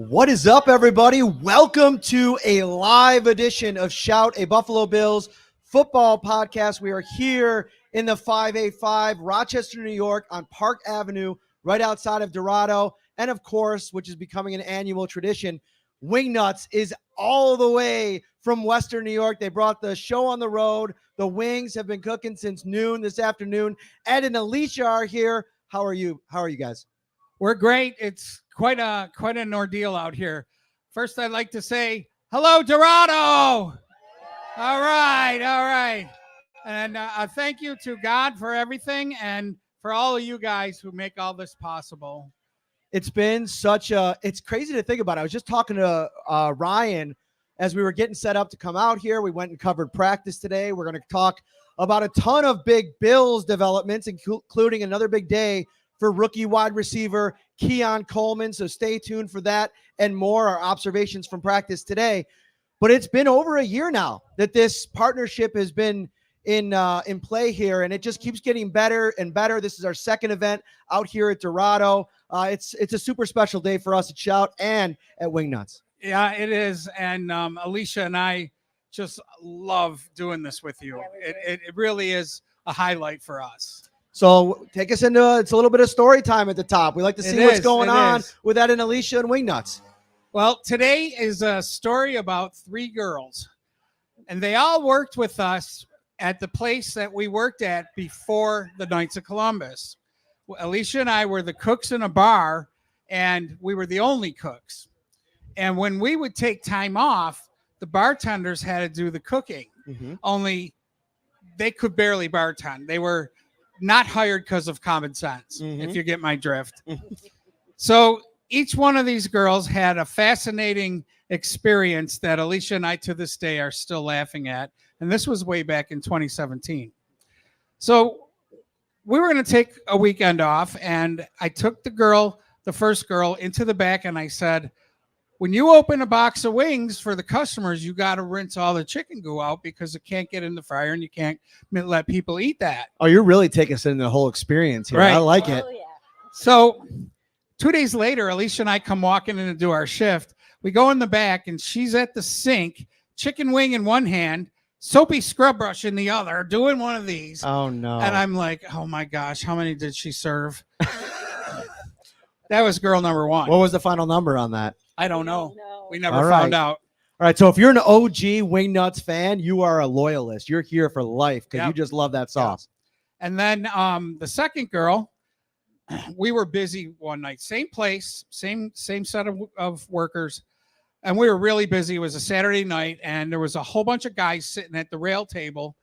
What is up, everybody? Welcome to a live edition of Shout, a Buffalo Bills football podcast. We are here in the 585, Rochester, New York, on Park Avenue, right outside of Dorado. And of course, which is becoming an annual tradition, Wingnuts is all the way from Western New York. They brought the show on the road. The wings have been cooking since noon this afternoon. Ed and Alicia are here. How are you? How are you guys? We're great. It's quite an ordeal out here. First, I'd like to say hello, Dorado. All right. And thank you to God for everything and for all of you guys who make all this possible. It's been it's crazy to think about. I was just talking to Ryan as we were getting set up to come out here. We went and covered practice today. We're going to talk about a ton of big Bills developments, including another big day for rookie wide receiver Keon Coleman. So stay tuned for that and more, our observations from practice today. But it's been over a year now that this partnership has been in play here, and it just keeps getting better and better. This is our second event out here at Dorado. It's a super special day for us at Shout and at Wingnuts. Yeah, it is. And Alicia and I just love doing this with you. Yeah, it really is a highlight for us. So take us into it's a little bit of story time at the top. We like to see what's going on with Ed and Alicia and Wingnuts. Well, today is a story about three girls, and they all worked with us at the place that we worked at before the Knights of Columbus. Alicia and I were the cooks in a bar, and we were the only cooks. And when we would take time off, the bartenders had to do the cooking. Mm-hmm. Only they could barely bartend. They were not hired because of common sense, if you get my drift. So each one of these girls had a fascinating experience that Alicia and I to this day are still laughing at. And this was way back in 2017. So we were going to take a weekend off, and I took the first girl into the back, and I said, when you open a box of wings for the customers, you got to rinse all the chicken goo out because it can't get in the fryer and you can't let people eat that. Oh, you're really taking us in the whole experience here. Right. I like it. Yeah. So 2 days later, Alicia and I come walking in to do our shift. We go in the back, and she's at the sink, chicken wing in one hand, soapy scrub brush in the other, doing one of these. Oh, no. And I'm like, oh, my gosh, how many did she serve? That was girl number one. What was the final number on that? I don't know. We never All found right. out. All right, so if you're an OG Wingnuts fan, you are a loyalist. You're here for life because you just love that sauce. Yep. And then the second girl, we were busy one night. Same place, same set of workers. And we were really busy. It was a Saturday night, and there was a whole bunch of guys sitting at the rail table,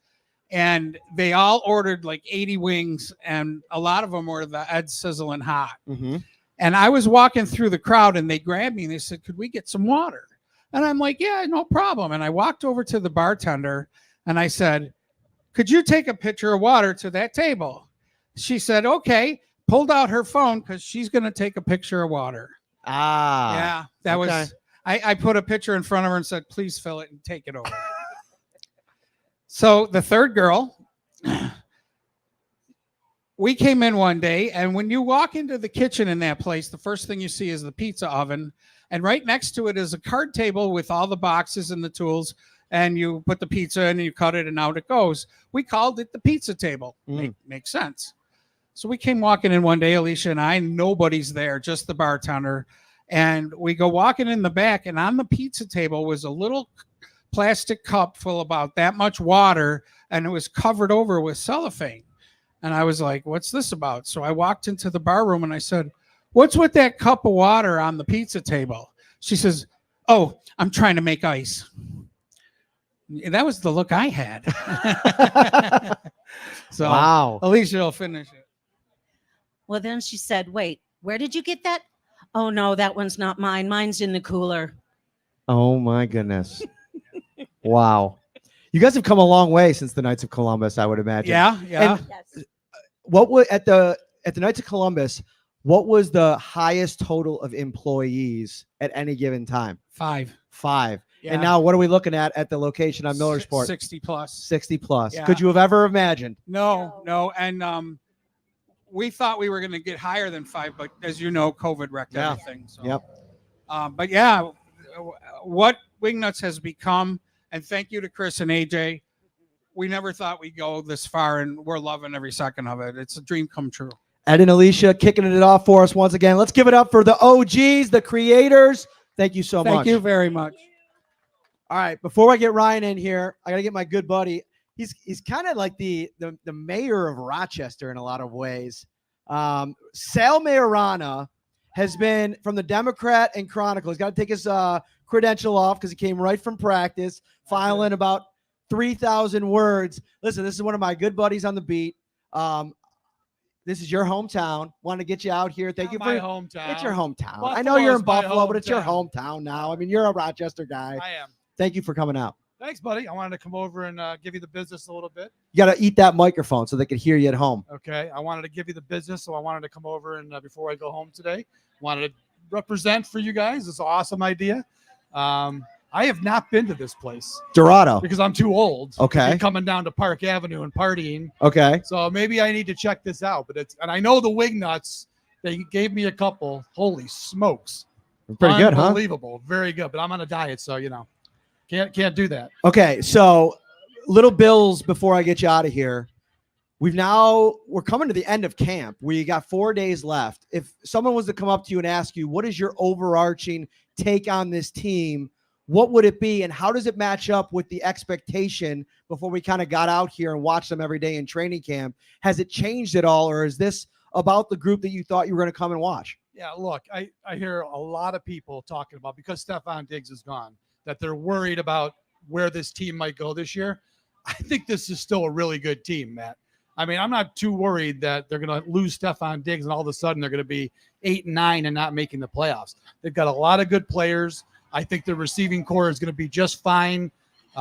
and they all ordered like 80 wings, and a lot of them were the Ed Sizzling Hot. Mm-hmm. And I was walking through the crowd, and they grabbed me, and they said, could we get some water? And I'm like, yeah, no problem. And I walked over to the bartender, and I said, could you take a picture of water to that table? She said, okay, pulled out her phone because she's going to take a picture of water. Yeah, that was, I put a picture in front of her and said, please fill it and take it over. So the third girl, we came in one day, and when you walk into the kitchen in that place, the first thing you see is the pizza oven. And right next to it is a card table with all the boxes and the tools. And you put the pizza in and you cut it and out it goes. We called it the pizza table. Makes sense. So we came walking in one day, Alicia and I, nobody's there, just the bartender. And we go walking in the back, and on the pizza table was a little plastic cup full of about that much water, and it was covered over with cellophane. And I was like, what's this about? So I walked into the bar room and I said, what's with that cup of water on the pizza table? She says, oh, I'm trying to make ice. That was the look I had. So wow. Alicia will finish it. Well, then she said, wait, where did you get that? Oh, no, that one's not mine. Mine's in the cooler. Oh, my goodness. Wow. You guys have come a long way since the Knights of Columbus, I would imagine. Yeah. Yes. What was at the Knights of Columbus? What was the highest total of employees at any given time? 5. Yeah. And now what are we looking at the location on Millersport? 60 plus. 60 plus. Yeah. Could you have ever imagined? No. And we thought we were going to get higher than 5, but as you know, COVID wrecked everything. So. Yep. But yeah, what Wingnuts has become, and thank you to Chris and AJ. We never thought we'd go this far, and we're loving every second of it. It's a dream come true. Ed and Alicia kicking it off for us once again. Let's give it up for the OGs, the creators. Thank you so much. Thank you very much. All right, before I get Ryan in here, I got to get my good buddy. He's kind of like the mayor of Rochester in a lot of ways. Sal Maiorana has been from the Democrat and Chronicle. He's got to take his credential off because he came right from practice, filing about 3,000 words. Listen, this is one of my good buddies on the beat. This is your hometown. Want to get you out here. Thank you for my hometown. It's your hometown. Buffalo I know you're in is my Buffalo, but it's your hometown. hometown now. I mean, you're a Rochester guy. I am. Thank you for coming out. Thanks, buddy. I wanted to come over and give you the business a little bit. You got to eat that microphone so they can hear you at home. Okay. I wanted to give you the business, so I wanted to come over and before I go home today, wanted to represent for you guys. It's an awesome idea. I have not been to this place Dorado. because I'm too old. Okay. To be coming down to Park Avenue and partying. Okay. So maybe I need to check this out. But and I know the Wingnuts. They gave me a couple. Holy smokes! Pretty good, huh? Unbelievable. Very good. But I'm on a diet, so can't do that. Okay, so little Bills before I get you out of here. We're coming to the end of camp. We got 4 days left. If someone was to come up to you and ask you, what is your overarching take on this team? What would it be, and how does it match up with the expectation before we kind of got out here and watched them every day in training camp? Has it changed at all, or is this about the group that you thought you were going to come and watch? Yeah, look, I hear a lot of people talking about, because Stephon Diggs is gone, that they're worried about where this team might go this year. I think this is still a really good team, Matt. I mean, I'm not too worried that they're going to lose Stephon Diggs and all of a sudden they're going to be 8-9 and not making the playoffs. They've got a lot of good players. I think the receiving core is going to be just fine. We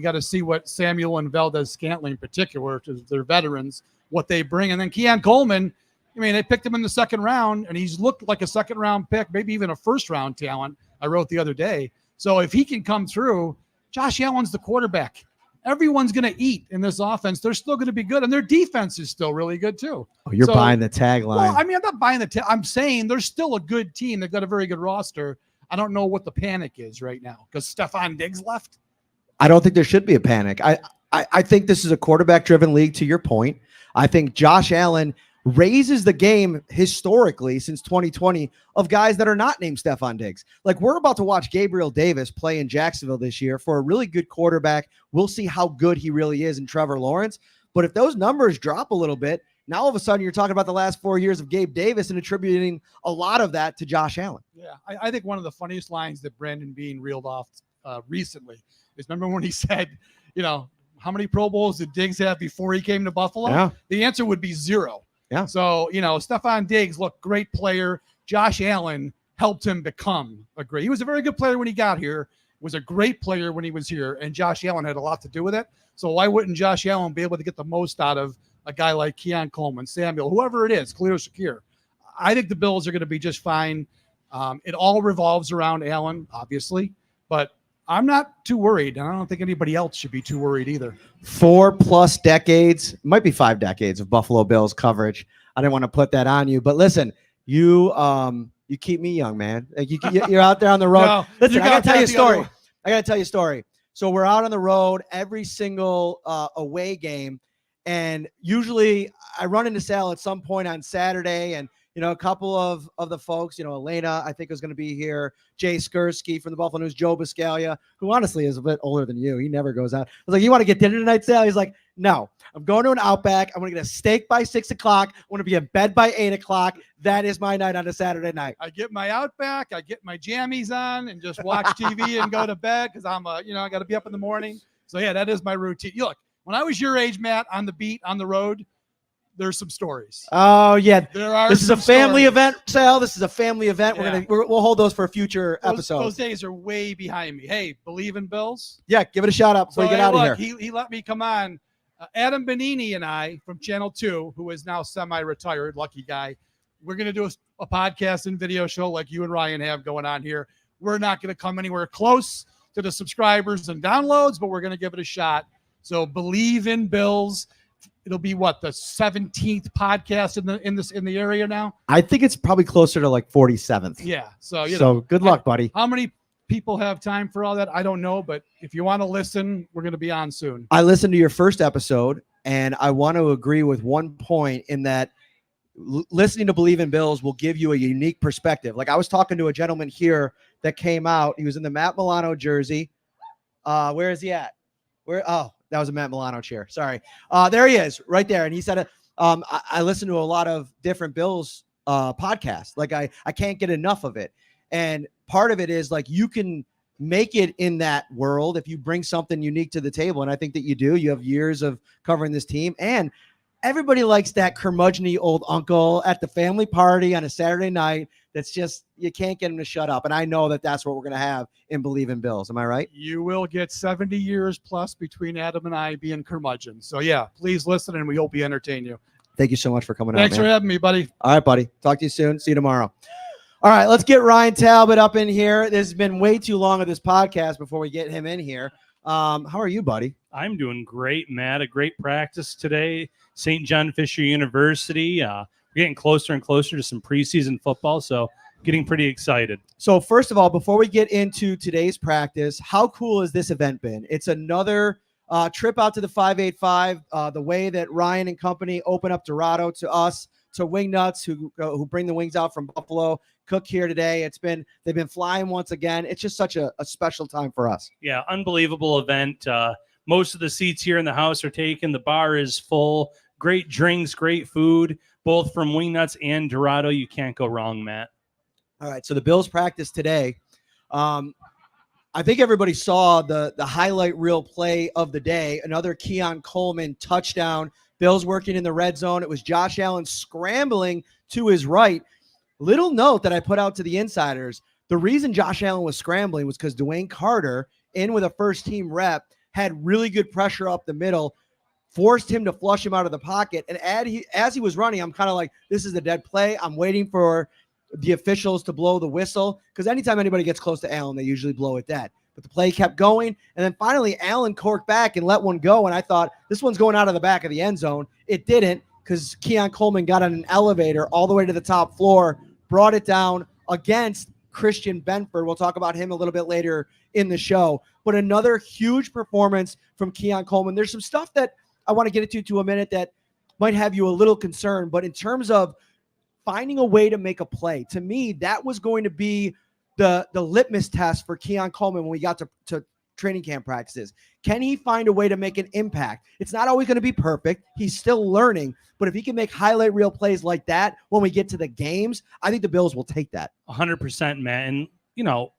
got to see what Samuel and Valdez-Scantling in particular, they're veterans, what they bring. And then Keon Coleman, I mean, they picked him in the second round, and he's looked like a second-round pick, maybe even a first-round talent, I wrote the other day. So if he can come through, Josh Allen's the quarterback. Everyone's going to eat in this offense. They're still going to be good, and their defense is still really good too. Oh, you're buying the tagline. Well, I mean, I'm not buying the I'm saying they're still a good team. They've got a very good roster. I don't know what the panic is right now because Stephon Diggs left. I don't think there should be a panic. I think this is a quarterback-driven league, to your point. I think Josh Allen raises the game historically since 2020 of guys that are not named Stephon Diggs. Like, we're about to watch Gabriel Davis play in Jacksonville this year for a really good quarterback. We'll see how good he really is in Trevor Lawrence. But if those numbers drop a little bit, now all of a sudden you're talking about the last 4 years of Gabe Davis and attributing a lot of that to Josh Allen. Yeah, I think one of the funniest lines that Brandon Beane reeled off recently is, remember when he said, how many Pro Bowls did Diggs have before he came to Buffalo? Yeah. The answer would be 0. Yeah. So, Stephon Diggs, look, great player. Josh Allen helped him become he was a very good player when he got here, was a great player when he was here, and Josh Allen had a lot to do with it. So why wouldn't Josh Allen be able to get the most out of a guy like Keon Coleman, Samuel, whoever it is, Khalil Shakir? I think the Bills are going to be just fine. It all revolves around Allen, obviously, but I'm not too worried, and I don't think anybody else should be too worried either. 4+ decades, might be 5 decades of Buffalo Bills coverage. I didn't want to put that on you, but listen, you keep me young, man. Like you're out there on the road. No, listen, I gotta tell you a story. other- So we're out on the road every single away game, and usually I run into Sal at some point on Saturday, and a couple of the folks, Elena, I think is going to be here, Jay Skursky from the Buffalo News, Joe Biscaglia, who honestly is a bit older than you. He never goes out. I was like, you want to get dinner tonight, Sal? He's like, no, I'm going to an Outback. I'm going to get a steak by 6 o'clock. I'm going to be in bed by 8 o'clock. That is my night on a Saturday night. I get my Outback, I get my jammies on and just watch TV and go to bed because I'm I got to be up in the morning. So yeah, that is my routine. Look, when I was your age, Matt, on the beat, on the road, there's some stories. Oh yeah, there are. This is a family stories. event, Sal. This is a family event. Yeah. We'll hold those for a future episode. Those days are way behind me. Hey, believe in Bills. Yeah, give it a shout out before you get out of here. He let me come on. Adam Benini and I from Channel 2, who is now semi-retired, lucky guy. We're going to do a podcast and video show like you and Ryan have going on here. We're not going to come anywhere close to the subscribers and downloads, but we're going to give it a shot. So believe in Bills. it'll be what, the 17th podcast in the area now. I think it's probably closer to like 47th. Yeah. So good luck, buddy. How many people have time for all that? I don't know, but if you want to listen, we're going to be on soon. I listened to your first episode, and I want to agree with one point in that listening to Believe in Bills will give you a unique perspective. Like I was talking to a gentleman here that came out. He was in the Matt Milano jersey. Where is he at? That was a Matt Milano chair. Sorry. There he is right there. And he said, I listen to a lot of different Bills podcasts. Like I can't get enough of it. And part of it is like, you can make it in that world if you bring something unique to the table. And I think that you do. You have years of covering this team, and everybody likes that curmudgeon-y old uncle at the family party on a Saturday night. That's just, you can't get him to shut up. And I know that that's what we're going to have in Believe in Bills. Am I right? You will get 70 years plus between Adam and I being curmudgeon. So yeah, please listen, and we hope we entertain you. Thank you so much for coming out. Thanks for having me, buddy. All right, buddy. Talk to you soon. See you tomorrow. All right, let's get Ryan Talbot up in here. This has been way too long of this podcast before we get him in here. How are you, buddy? I'm doing great, Matt. A great practice today. St. John Fisher University. We're getting closer and closer to some preseason football, so getting pretty excited. So first of all, before we get into today's practice, how cool has this event been? It's another trip out to the 585. The way that Ryan and company open up Dorado to us, to Wingnuts, who bring the wings out from Buffalo, cook here today. They've been flying once again. It's just such a special time for us. Yeah, unbelievable event. Most of the seats here in the house are taken. The bar is full. Great drinks, great food, both from Wingnuts and Dorado. You can't go wrong, Matt. All right, so the Bills practice today. I think everybody saw the highlight reel play of the day. Another Keon Coleman touchdown. Bills working in the red zone. It was Josh Allen scrambling to his right. Little note that I put out to the insiders. The reason Josh Allen was scrambling was because Dwayne Carter, in with a first-team rep, had really good pressure up the middle, forced him to flush him out of the pocket. And as he was running, I'm kind of like, this is a dead play. I'm waiting for the officials to blow the whistle, because anytime anybody gets close to Allen, they usually blow it dead. But the play kept going, and then finally Allen corked back and let one go, and I thought, this one's going out of the back of the end zone. It didn't, because Keon Coleman got on an elevator all the way to the top floor, brought it down against Christian Benford. We'll talk about him a little bit later in the show. But another huge performance from Keon Coleman. There's some stuff that I want to get into a minute that might have you a little concerned, but in terms of finding a way to make a play, to me, that was going to be the litmus test for Keon Coleman when we got to training camp practices. Can he find a way to make an impact? It's not always going to be perfect. He's still learning, but if he can make highlight reel plays like that when we get to the games, I think the Bills will take that. 100%, Matt. And,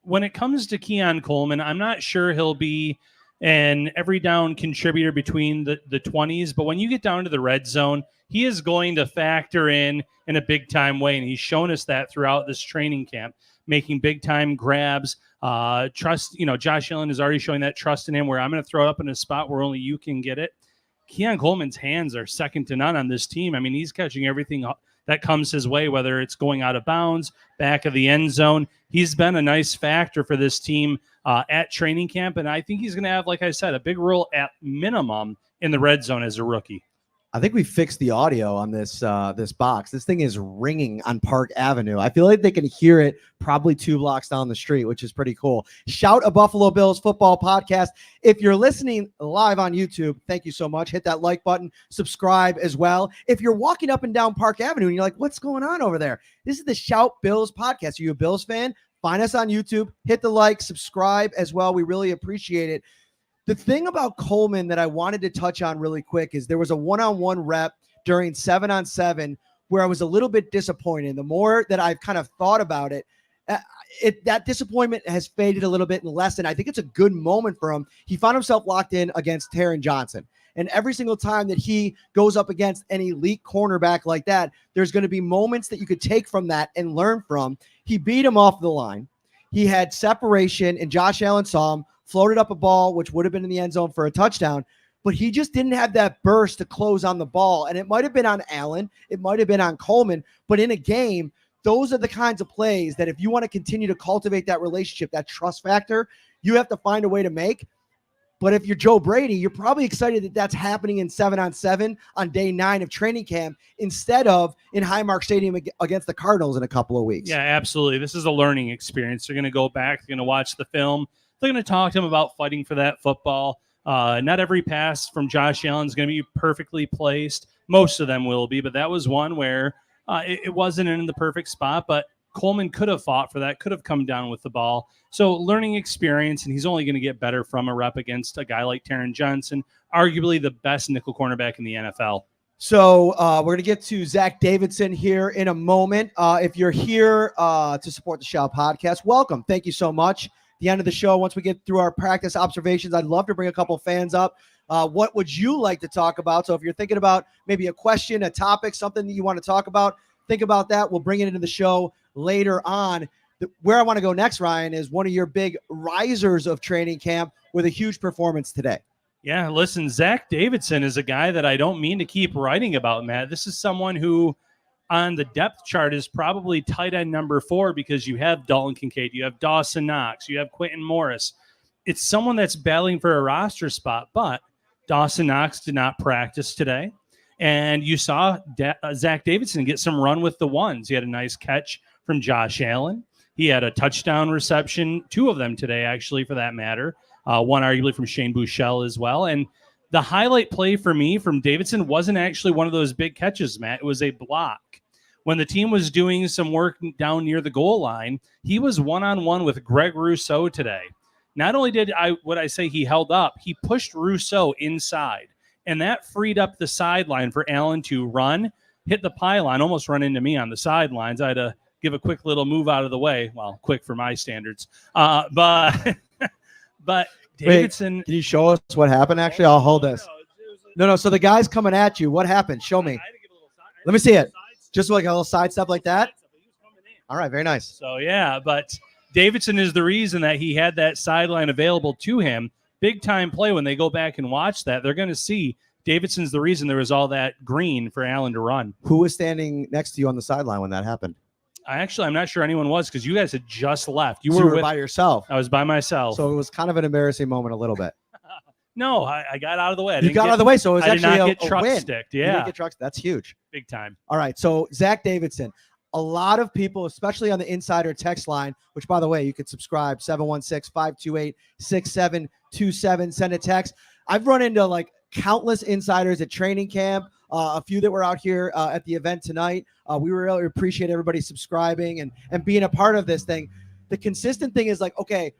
when it comes to Keon Coleman, I'm not sure he'll be an every down contributor between the 20s, but when you get down to the red zone, he is going to factor in a big time way. And he's shown us that throughout this training camp, making big time grabs. Trust, Josh Allen is already showing that trust in him, where I'm going to throw it up in a spot where only you can get it. Keon Coleman's hands are second to none on this team. I mean, he's catching everything that comes his way, whether it's going out of bounds, back of the end zone. He's been a nice factor for this team at training camp, and I think he's going to have, like I said, a big role at minimum in the red zone as a rookie. I think we fixed the audio on this box. This thing is ringing on Park Avenue. I feel like they can hear it probably 2 blocks down the street, which is pretty cool. Shout a Buffalo Bills football podcast. If you're listening live on YouTube, thank you so much. Hit that like button, subscribe as well. If you're walking up and down Park Avenue and you're like, what's going on over there? This is the Shout Bills podcast. Are you a Bills fan? Find us on YouTube. Hit the like, subscribe as well. We really appreciate it. The thing about Coleman that I wanted to touch on really quick is there was a one-on-one rep during 7-on-7 where I was a little bit disappointed. The more that I've kind of thought about it, that disappointment has faded a little bit and lessened. I think it's a good moment for him. He found himself locked in against Taron Johnson. And every single time that he goes up against an elite cornerback like that, there's going to be moments that you could take from that and learn from. He beat him off the line. He had separation, and Josh Allen saw him, floated up a ball, which would have been in the end zone for a touchdown, but he just didn't have that burst to close on the ball. And it might have been on Allen. It might have been on Coleman, but in a game, those are the kinds of plays that if you want to continue to cultivate that relationship, that trust factor, you have to find a way to make. But if you're Joe Brady, you're probably excited that that's happening in 7-on-7 on day 9 of training camp instead of in Highmark Stadium against the Cardinals in a couple of weeks. Yeah, absolutely. This is a learning experience. They're going to go back. They're going to watch the film. They're going to talk to him about fighting for that football. Not every pass from Josh Allen is going to be perfectly placed. Most of them will be, but that was one where it wasn't in the perfect spot, but Coleman could have fought for that, could have come down with the ball. So learning experience, and he's only going to get better from a rep against a guy like Taron Johnson, arguably the best nickel cornerback in the NFL. So we're going to get to Zach Davidson here in a moment. If you're here to support the Shout podcast, welcome. Thank you so much. The end of the show, once we get through our practice observations, I'd love to bring a couple fans up. What would you like to talk about? So if you're thinking about maybe a question, a topic, something that you want to talk about, think about that. We'll bring it into the show later on. Where I want to go next, Ryan, is one of your big risers of training camp with a huge performance today. Yeah, listen, Zach Davidson is a guy that I don't mean to keep writing about, Matt. This is someone who on the depth chart is probably tight end number 4 because you have Dalton Kincaid, you have Dawson Knox, you have Quentin Morris. It's someone that's battling for a roster spot, but Dawson Knox did not practice today. And you saw Zach Davidson get some run with the ones. He had a nice catch from Josh Allen. He had a touchdown reception, 2 of them today, actually, for that matter. One arguably from Shane Buechele as well. And the highlight play for me from Davidson wasn't actually one of those big catches, Matt. It was a block. When the team was doing some work down near the goal line, he was one-on-one with Greg Rousseau today. Not only did I say he held up, he pushed Rousseau inside. And that freed up the sideline for Allen to run, hit the pylon, almost run into me on the sidelines. I had to give a quick little move out of the way. Well, quick for my standards. But Davidson. Wait, can you show us what happened? Actually, I'll hold this. No. So the guy's coming at you. What happened? Show me. Let me see it. Just like a little side step like that. All right. Very nice. So, yeah, but Davidson is the reason that he had that sideline available to him. Big time play. When they go back and watch that, they're going to see Davidson's the reason there was all that green for Allen to run. Who was standing next to you on the sideline when that happened? I'm not sure anyone was because you guys had just left. You were by yourself. I was by myself. So it was kind of an embarrassing moment a little bit. No, I got out of the way. You got out of the way, so it was actually a truck win. sticked. You Yeah, didn't get trucks. That's huge. big time. All right, so Zach Davidson. A lot of people, especially on the Insider text line, which, by the way, you could subscribe, 716-528-6727. Send a text. I've run into like countless insiders at training camp, a few that were out here at the event tonight. We really appreciate everybody subscribing and being a part of this thing. The consistent thing is like, okay,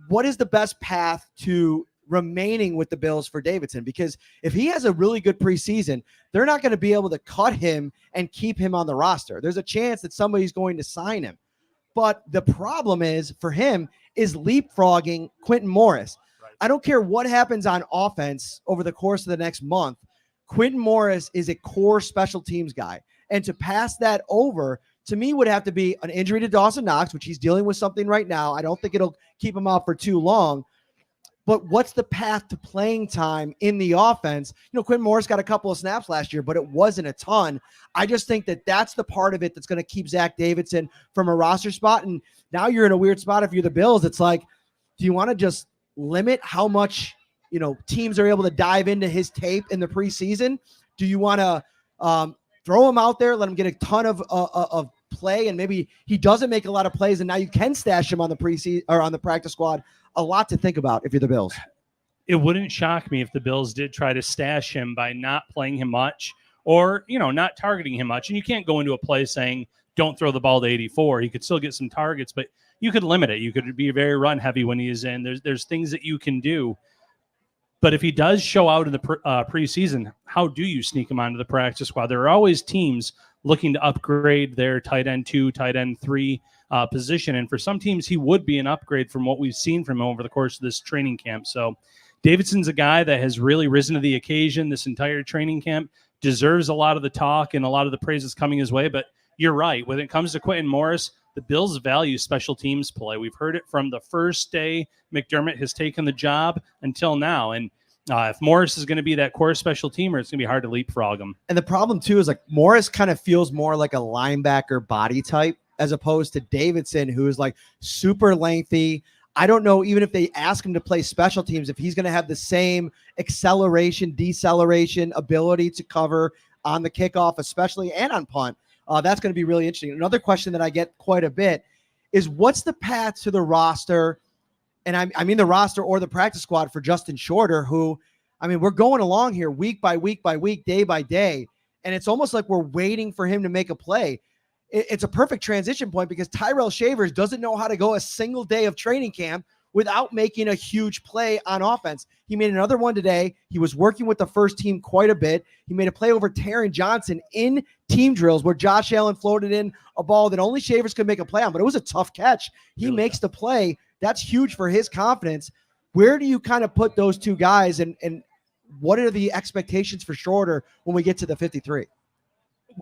what is the best path to remaining with the Bills for Davidson? Because if he has a really good preseason, they're not going to be able to cut him and keep him on the roster. There's a chance that somebody's going to sign him. But the problem is for him is leapfrogging Quentin Morris. Right. I don't care what happens on offense over the course of the next month. Quentin Morris is a core special teams guy. And to pass that over, to me, would have to be an injury to Dawson Knox, which he's dealing with something right now. I don't think it'll keep him out for too long. But what's the path to playing time in the offense? You know, Quentin Morris got a couple of snaps last year, but it wasn't a ton. I just think that that's the part of it that's going to keep Zach Davidson from a roster spot. And now you're in a weird spot if you're the Bills. It's like, do you want to just limit how much, you know, teams are able to dive into his tape in the preseason? Do you want to throw him out there, let him get a ton of play, and maybe he doesn't make a lot of plays, and now you can stash him on the preseason or on the practice squad? A lot to think about if you're the Bills. It wouldn't shock me if the Bills did try to stash him by not playing him much or, you know, not targeting him much. And you can't go into a play saying, don't throw the ball to 84. He could still get some targets, but you could limit it. You could be very run heavy when he is in. There's things that you can do. But if he does show out in the preseason, how do you sneak him onto the practice squad? There are always teams looking to upgrade their tight end 2, tight end 3 position. And for some teams, he would be an upgrade from what we've seen from him over the course of this training camp. So Davidson's a guy that has really risen to the occasion this entire training camp, deserves a lot of the talk and a lot of the praises coming his way. But you're right. When it comes to Quentin Morris, the Bills value special teams play. We've heard it from the first day McDermott has taken the job until now. And if Morris is going to be that core special teamer, it's going to be hard to leapfrog him. And the problem, too, is like Morris kind of feels more like a linebacker body type as opposed to Davidson, who is like super lengthy. I don't know, even if they ask him to play special teams, if he's going to have the same acceleration, deceleration ability to cover on the kickoff, especially, and on punt. That's going to be really interesting. Another question that I get quite a bit is, what's the path to the roster? And I mean the roster or the practice squad for Justin Shorter, who, I mean, we're going along here week by week by week, day by day, and it's almost like we're waiting for him to make a play. It's a perfect transition point because Tyrell Shavers doesn't know how to go a single day of training camp without making a huge play on offense. He made another one today. He was working with the first team quite a bit. He made a play over Taron Johnson in team drills where Josh Allen floated in a ball that only Shavers could make a play on, but it was a tough catch. He makes the play. That's huge for his confidence. Where do you kind of put those two guys, and what are the expectations for Shorter when we get to the 53?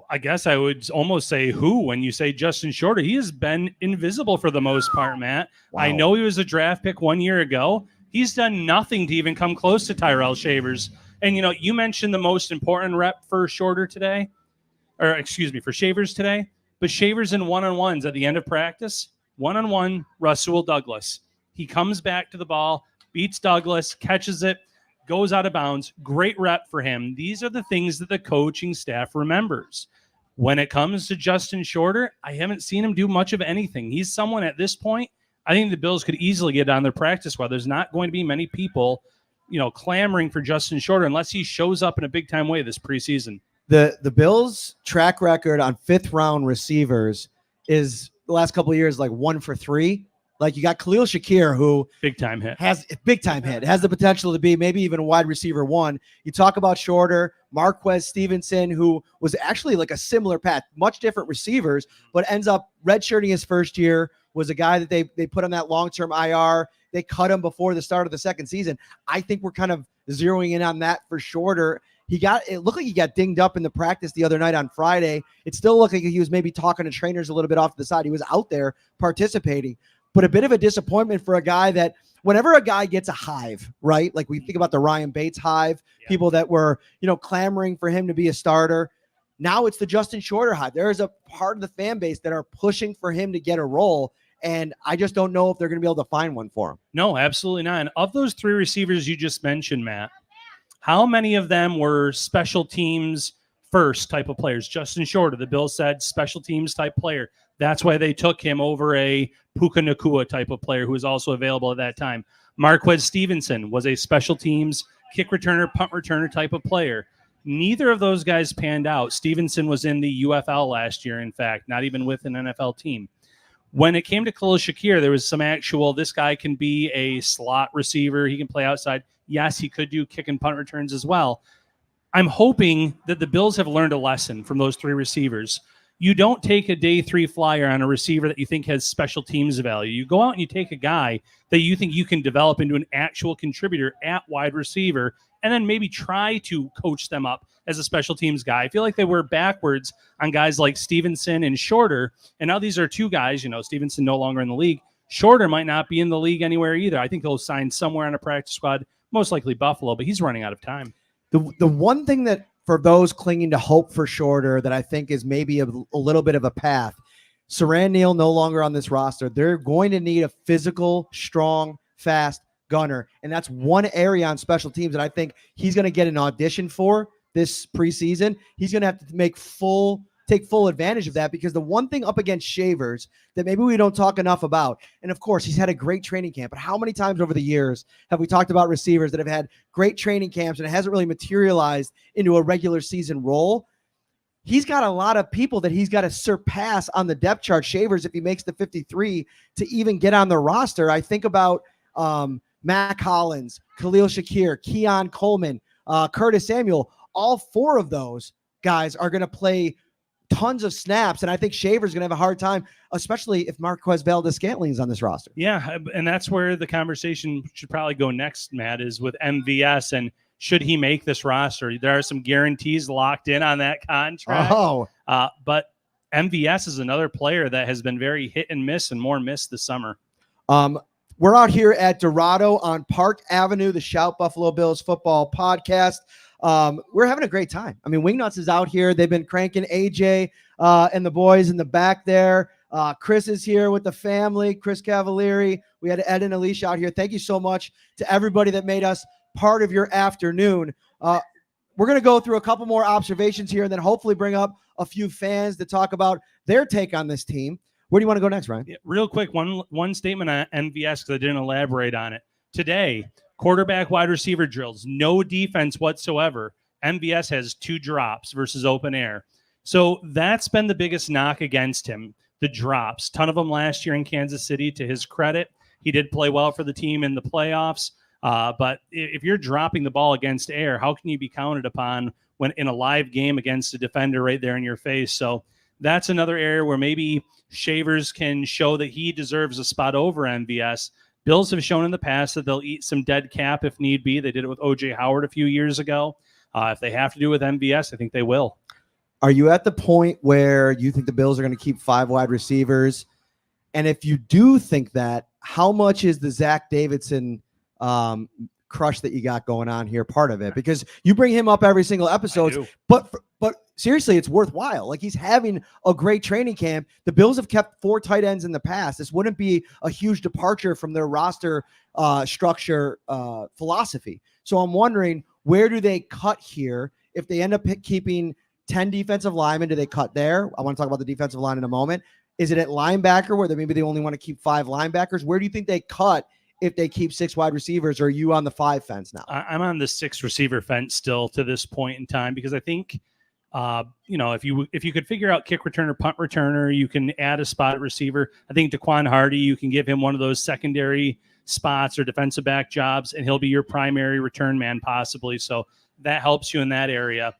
I guess I would almost say who when you say Justin Shorter. He has been invisible for the most part, Matt. Wow. I know he was a draft pick 1 year ago. He's done nothing to even come close to Tyrell Shavers. And, you know, you mentioned the most important rep for Shorter today, or excuse me, for Shavers today, but Shavers in one-on-ones at the end of practice, one-on-one, Rasul Douglas. He comes back to the ball, beats Douglas, catches it, goes out of bounds. Great rep for him. These are the things that the coaching staff remembers. When it comes to Justin Shorter, I haven't seen him do much of anything. He's someone at this point, I think the Bills could easily get on their practice squad. There's not going to be many people, you know, clamoring for Justin Shorter unless he shows up in a big-time way this preseason. The Bills' track record on fifth-round receivers is the last couple of years like 1 for 3. Like, you got Khalil Shakir, who big time hit, has the potential to be maybe even a wide receiver 1. You talk about Shorter, Marquez Stevenson, who was actually like a similar path, much different receivers, but ends up redshirting his first year, was a guy that they put on that long-term IR. They cut him before the start of the second season. I think we're kind of zeroing in on that for Shorter. It looked like he got dinged up in the practice the other night on Friday. It still looked like he was maybe talking to trainers a little bit off to the side. He was out there participating. But a bit of a disappointment for a guy that whenever a guy gets a hive, right? Like we think about the Ryan Bates hive, people that were, you know, clamoring for him to be a starter. Now it's the Justin Shorter hive. There is a part of the fan base that are pushing for him to get a role. And I just don't know if they're going to be able to find one for him. No, absolutely not. And of those 3 receivers you just mentioned, Matt, how many of them were special teams first type of players? Justin Shorter, the Bills said special teams type player. That's why they took him over a Puka Nacua type of player who was also available at that time. Marquez Stevenson was a special teams kick returner, punt returner type of player. Neither of those guys panned out. Stevenson was in the UFL last year, in fact, not even with an NFL team. When it came to Khalil Shakir, there was some actual, this guy can be a slot receiver. He can play outside. Yes, he could do kick and punt returns as well. I'm hoping that the Bills have learned a lesson from those 3 receivers. You don't take a day 3 flyer on a receiver that you think has special teams value. You go out and you take a guy that you think you can develop into an actual contributor at wide receiver, and then maybe try to coach them up as a special teams guy. I feel like they were backwards on guys like Stevenson and Shorter, and now these are 2 guys, you know, Stevenson no longer in the league. Shorter might not be in the league anywhere either. I think he'll sign somewhere on a practice squad, most likely Buffalo, but he's running out of time. The one thing that, for those clinging to hope for Shorter, that I think is maybe a little bit of a path, Saran Neal no longer on this roster. They're going to need a physical, strong, fast gunner. And that's one area on special teams that I think he's going to get an audition for this preseason. He's going to have to take full advantage of that, because the one thing up against Shavers that maybe we don't talk enough about, and of course he's had a great training camp, but how many times over the years have we talked about receivers that have had great training camps and it hasn't really materialized into a regular season role? He's got a lot of people that he's got to surpass on the depth chart. Shavers, if he makes the 53 to even get on the roster. I think about Mac Hollins, Khalil Shakir, Keon Coleman, Curtis Samuel. All 4 of those guys are going to play tons of snaps, and I think Shavers going to have a hard time, especially if Marquez Valdes-Scantling is on this roster. Yeah, and that's where the conversation should probably go next, Matt, is with MVS, and should he make this roster? There are some guarantees locked in on that contract. But MVS is another player that has been very hit and miss, and more miss this summer. We're out here at Dorado on Park Avenue, the Shout Buffalo Bills football podcast. We're having a great time. I mean, Wingnuts is out here. They've been cranking AJ and the boys in the back there. Chris is here with the family, Chris Cavalieri. We had Ed and Alicia out here. Thank you so much to everybody that made us part of your afternoon. We're going to go through a couple more observations here and then hopefully bring up a few fans to talk about their take on this team. Where do you want to go next, Ryan? Yeah, real quick, one statement on MVS because I didn't elaborate on it. Today, quarterback wide receiver drills, no defense whatsoever. MVS has 2 drops versus open air. So that's been the biggest knock against him, the drops. Ton of them last year in Kansas City, to his credit. He did play well for the team in the playoffs. But if you're dropping the ball against air, how can you be counted upon when in a live game against a defender right there in your face? So that's another area where maybe Shavers can show that he deserves a spot over MVS. Bills have shown in the past that they'll eat some dead cap if need be. They did it with O.J. Howard a few years ago. If they have to do it with MVS, I think they will. Are you at the point where you think the Bills are going to keep 5 wide receivers? And if you do think that, how much is the Zach Davidson crush that you got going on here part of it? Because you bring him up every single episode, but seriously, it's worthwhile. Like, he's having a great training camp. The Bills have kept 4 tight ends in the past. This wouldn't be a huge departure from their roster structure philosophy. So I'm wondering, where do they cut here? If they end up keeping 10 defensive linemen, do they cut there? I want to talk about the defensive line in a moment. Is it at linebacker where maybe they only want to keep 5 linebackers? Where do you think they cut if they keep 6 wide receivers? Or are you on the 5 fence now? I'm on the 6 receiver fence still to this point in time, because I think, if you could figure out kick returner, punt returner, you can add a spot at receiver. I think Daquan Hardy, you can give him one of those secondary spots or defensive back jobs, and he'll be your primary return man possibly. So that helps you in that area.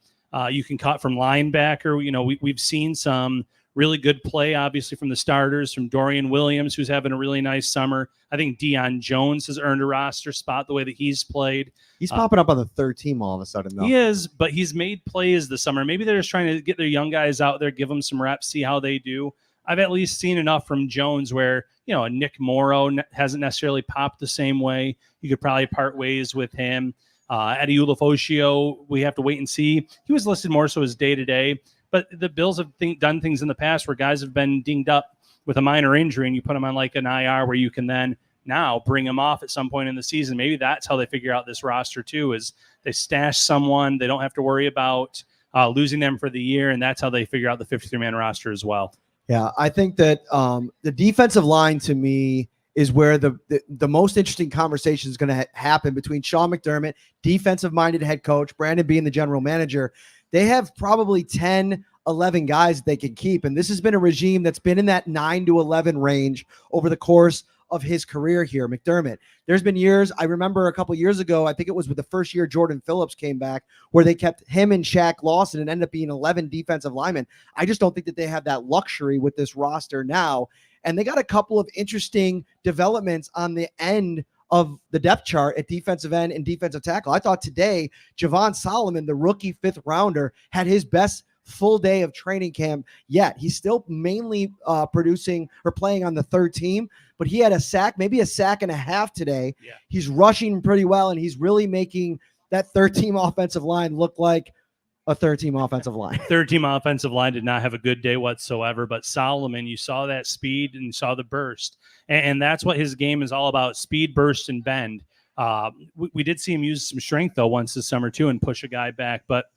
You can cut from linebacker. We've seen some really good play, obviously, from the starters, from Dorian Williams, who's having a really nice summer. I think Deion Jones has earned a roster spot the way that he's played. He's popping up on the 3rd team all of a sudden, though. He is, but he's made plays this summer. Maybe they're just trying to get their young guys out there, give them some reps, see how they do. I've at least seen enough from Jones where, Nick Morrow hasn't necessarily popped the same way. You could probably part ways with him. Eddie Ulofoshio, we have to wait and see. He was listed more so as day-to-day. But the Bills have done things in the past where guys have been dinged up with a minor injury, and you put them on like an IR where you can then now bring them off at some point in the season. Maybe that's how they figure out this roster too, is they stash someone. They don't have to worry about losing them for the year, and that's how they figure out the 53-man roster as well. Yeah, I think that the defensive line, to me, is where the most interesting conversation is going to happen between Sean McDermott, defensive-minded head coach, Brandon being the general manager. They have probably 10, 11 guys they can keep. And this has been a regime that's been in that 9 to 11 range over the course of his career here, McDermott. There's been years, I remember a couple years ago, I think it was with the first year Jordan Phillips came back, where they kept him and Shaq Lawson and ended up being 11 defensive linemen. I just don't think that they have that luxury with this roster now. And they got a couple of interesting developments on the end of the depth chart at defensive end and defensive tackle. I thought today, Javon Solomon, the rookie 5th rounder, had his best full day of training camp yet. He's still mainly producing or playing on the 3rd team, but he had a sack, maybe a sack and a half today. Yeah. He's rushing pretty well, and he's really making that 3rd team offensive line look like a 3rd team offensive line. 3rd team offensive line did not have a good day whatsoever, but Solomon, you saw that speed and you saw the burst. And that's what his game is all about, speed, burst, and bend. We did see him use some strength, though, once this summer, too, and push a guy back. But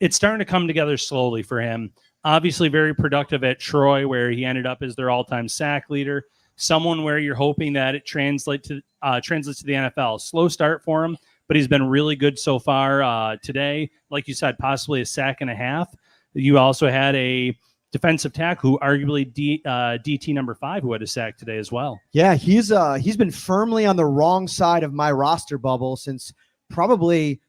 it's starting to come together slowly for him. Obviously very productive at Troy, where he ended up as their all-time sack leader. Someone where you're hoping that it translates to the NFL. Slow start for him, but he's been really good so far today. Like you said, possibly a sack and a half. You also had a defensive tackle who arguably DT number 5 who had a sack today as well. Yeah, he's been firmly on the wrong side of my roster bubble since probably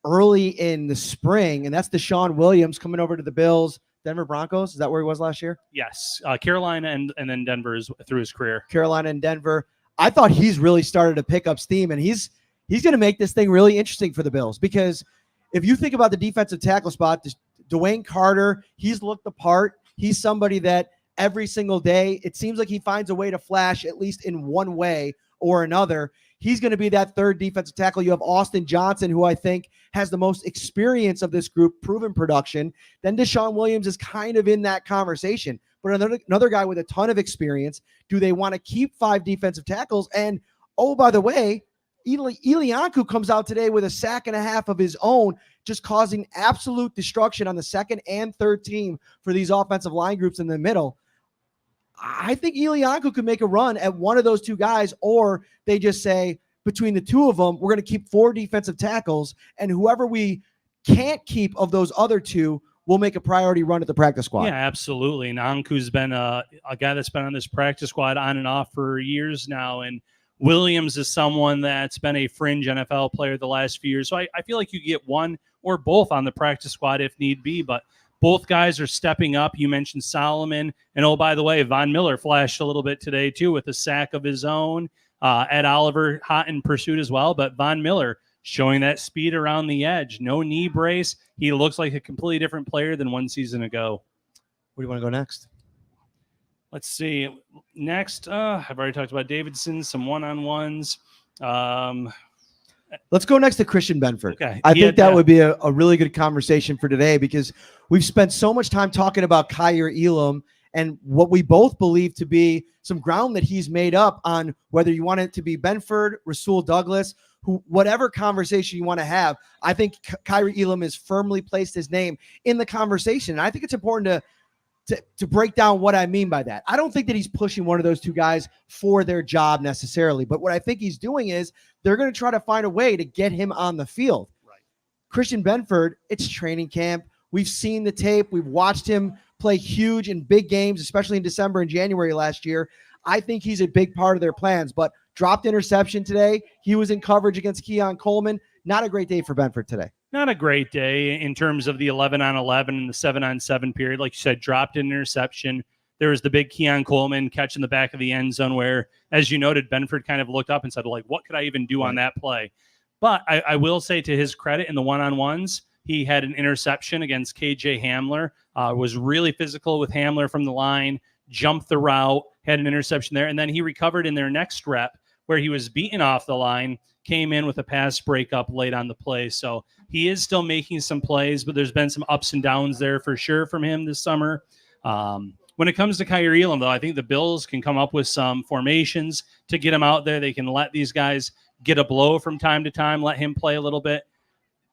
early in the spring, and that's Deshaun Williams coming over to the Bills. Denver Broncos, is that where he was last year? Yes, Carolina and then Denver is through his career. Carolina and Denver. I thought he's really started to pick up steam, and he's going to make this thing really interesting for the Bills, because if you think about the defensive tackle spot, Dwayne Carter, he's looked the part. He's somebody that every single day, it seems like he finds a way to flash, at least in one way or another. He's going to be that third defensive tackle. You have Austin Johnson, who I think has the most experience of this group, proven production. Then Deshaun Williams is kind of in that conversation. But another guy with a ton of experience. Do they want to keep 5 defensive tackles? And, oh, by the way, Ilianku comes out today with a sack and a half of his own, just causing absolute destruction on the second and third team for these offensive line groups in the middle. I think Ilianku could make a run at one of those 2 guys, or they just say between the 2 of them, we're going to keep 4 defensive tackles, and whoever we can't keep of those other 2 will make a priority run at the practice squad. Yeah, absolutely. And Anku's been a guy that's been on this practice squad on and off for years now, and Williams is someone that's been a fringe NFL player the last few years. So I feel like you get one or both on the practice squad if need be, but both guys are stepping up. You mentioned Solomon. And, oh, by the way, Von Miller flashed a little bit today, too, with a sack of his own. Ed Oliver hot in pursuit as well. But Von Miller showing that speed around the edge. No knee brace. He looks like a completely different player than one season ago. Where do you want to go next? Let's see. Next, I've already talked about Davidson, some one-on-ones. Let's go next to Christian Benford. Okay. I think that would be a really good conversation for today, because we've spent so much time talking about Kaiir Elam and what we both believe to be some ground that he's made up on, whether you want it to be Benford, Rasul Douglas, whatever conversation you want to have. I think Kaiir Elam has firmly placed his name in the conversation. And I think it's important to break down what I mean by that. I don't think that he's pushing one of those 2 guys for their job necessarily, but what I think he's doing is they're going to try to find a way to get him on the field. Right. Christian Benford, it's training camp. We've seen the tape. We've watched him play huge in big games, especially in December and January last year. I think he's a big part of their plans, but dropped interception today. He was in coverage against Keon Coleman. Not a great day for Benford today. Not a great day in terms of the 11-on-11 and the 7-on-7 period. Like you said, dropped an interception. There was the big Keon Coleman catch in the back of the end zone where, as you noted, Benford kind of looked up and said, like, what could I even do on that play? But I will say, to his credit, in the one-on-ones, he had an interception against KJ Hamler, was really physical with Hamler from the line, jumped the route, had an interception there, and then he recovered in their next rep where he was beaten off the line, came in with a pass breakup late on the play. So he is still making some plays, but there's been some ups and downs there for sure from him this summer. When it comes to Kaiir Elam, though, I think the Bills can come up with some formations to get him out there. They can let these guys get a blow from time to time, let him play a little bit.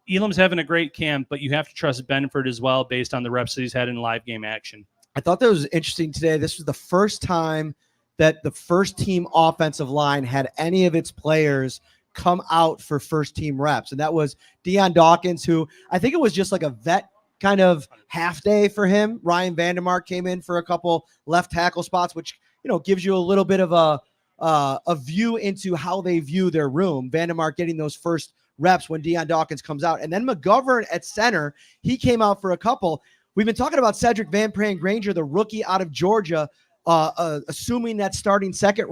Elam's having a great camp, but you have to trust Benford as well based on the reps that he's had in live game action. I thought that was interesting today. This was the first time that the first team offensive line had any of its players come out for first team reps. And that was Deion Dawkins, who I think it was just like a vet kind of half day for him. Ryan Vandermark came in for a couple left tackle spots, which, you know, gives you a little bit of a view into how they view their room. Vandermark getting those first reps when Deion Dawkins comes out. And then McGovern at center, he came out for a couple. We've been talking about Cedric Van Pran Granger, the rookie out of Georgia, assuming that starting second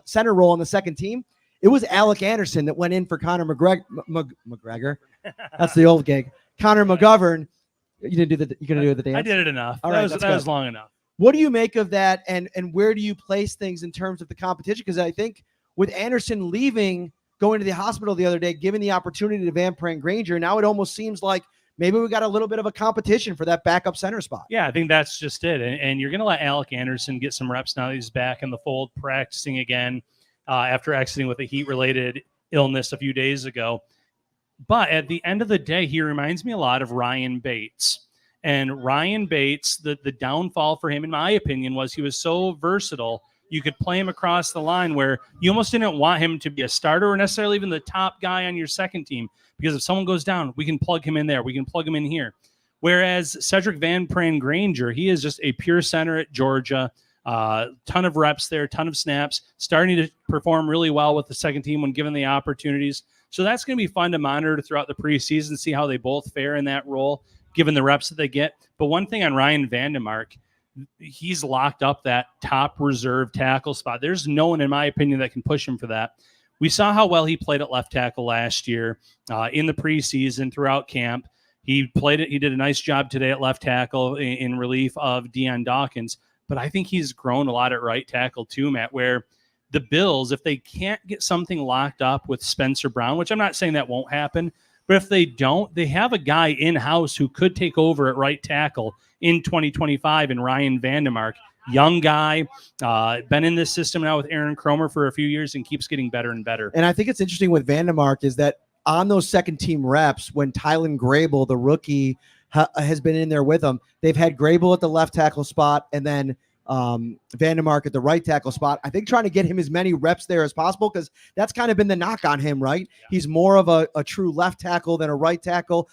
center role on the second team. It was Alec Anderson that went in for Connor McGregor. That's the old gig. Connor McGovern. You didn't do you gonna do the dance? I did it enough. All right, that was long enough. What do you make of that, and where do you place things in terms of the competition? Because I think with Anderson leaving, going to the hospital the other day, giving the opportunity to Van Pran Granger, now it almost seems like maybe we got a little bit of a competition for that backup center spot. Yeah, I think that's just it. And you're going to let Alec Anderson get some reps now that he's back in the fold, practicing again after exiting with a heat-related illness a few days ago. But at the end of the day, he reminds me a lot of Ryan Bates. And Ryan Bates, the downfall for him, in my opinion, was he was so versatile. You could play him across the line where you almost didn't want him to be a starter or necessarily even the top guy on your second team. Because if someone goes down, we can plug him in there. We can plug him in here. Whereas Cedric Van Pran Granger, he is just a pure center at Georgia. Ton of reps there, ton of snaps, starting to perform really well with the second team when given the opportunities. So that's going to be fun to monitor throughout the preseason, see how they both fare in that role, given the reps that they get. But one thing on Ryan Vandermark, he's locked up that top reserve tackle spot. There's no one, in my opinion, that can push him for that. We saw how well he played at left tackle last year in the preseason throughout camp. He played it. He did a nice job today at left tackle in relief of Deion Dawkins. But I think he's grown a lot at right tackle too, Matt, where the Bills, if they can't get something locked up with Spencer Brown, which I'm not saying that won't happen, but if they don't, they have a guy in-house who could take over at right tackle in 2025 in Ryan Vandemark. Young guy, been in this system now with Aaron Cromer for a few years and keeps getting better and better. And I think it's interesting with Vandemark is that on those second-team reps, when Tylen Grable, the rookie, has been in there with them, they've had Grable at the left tackle spot and then Vandemark at the right tackle spot. I think trying to get him as many reps there as possible because that's kind of been the knock on him, right? Yeah. He's more of a true left tackle than a right tackle.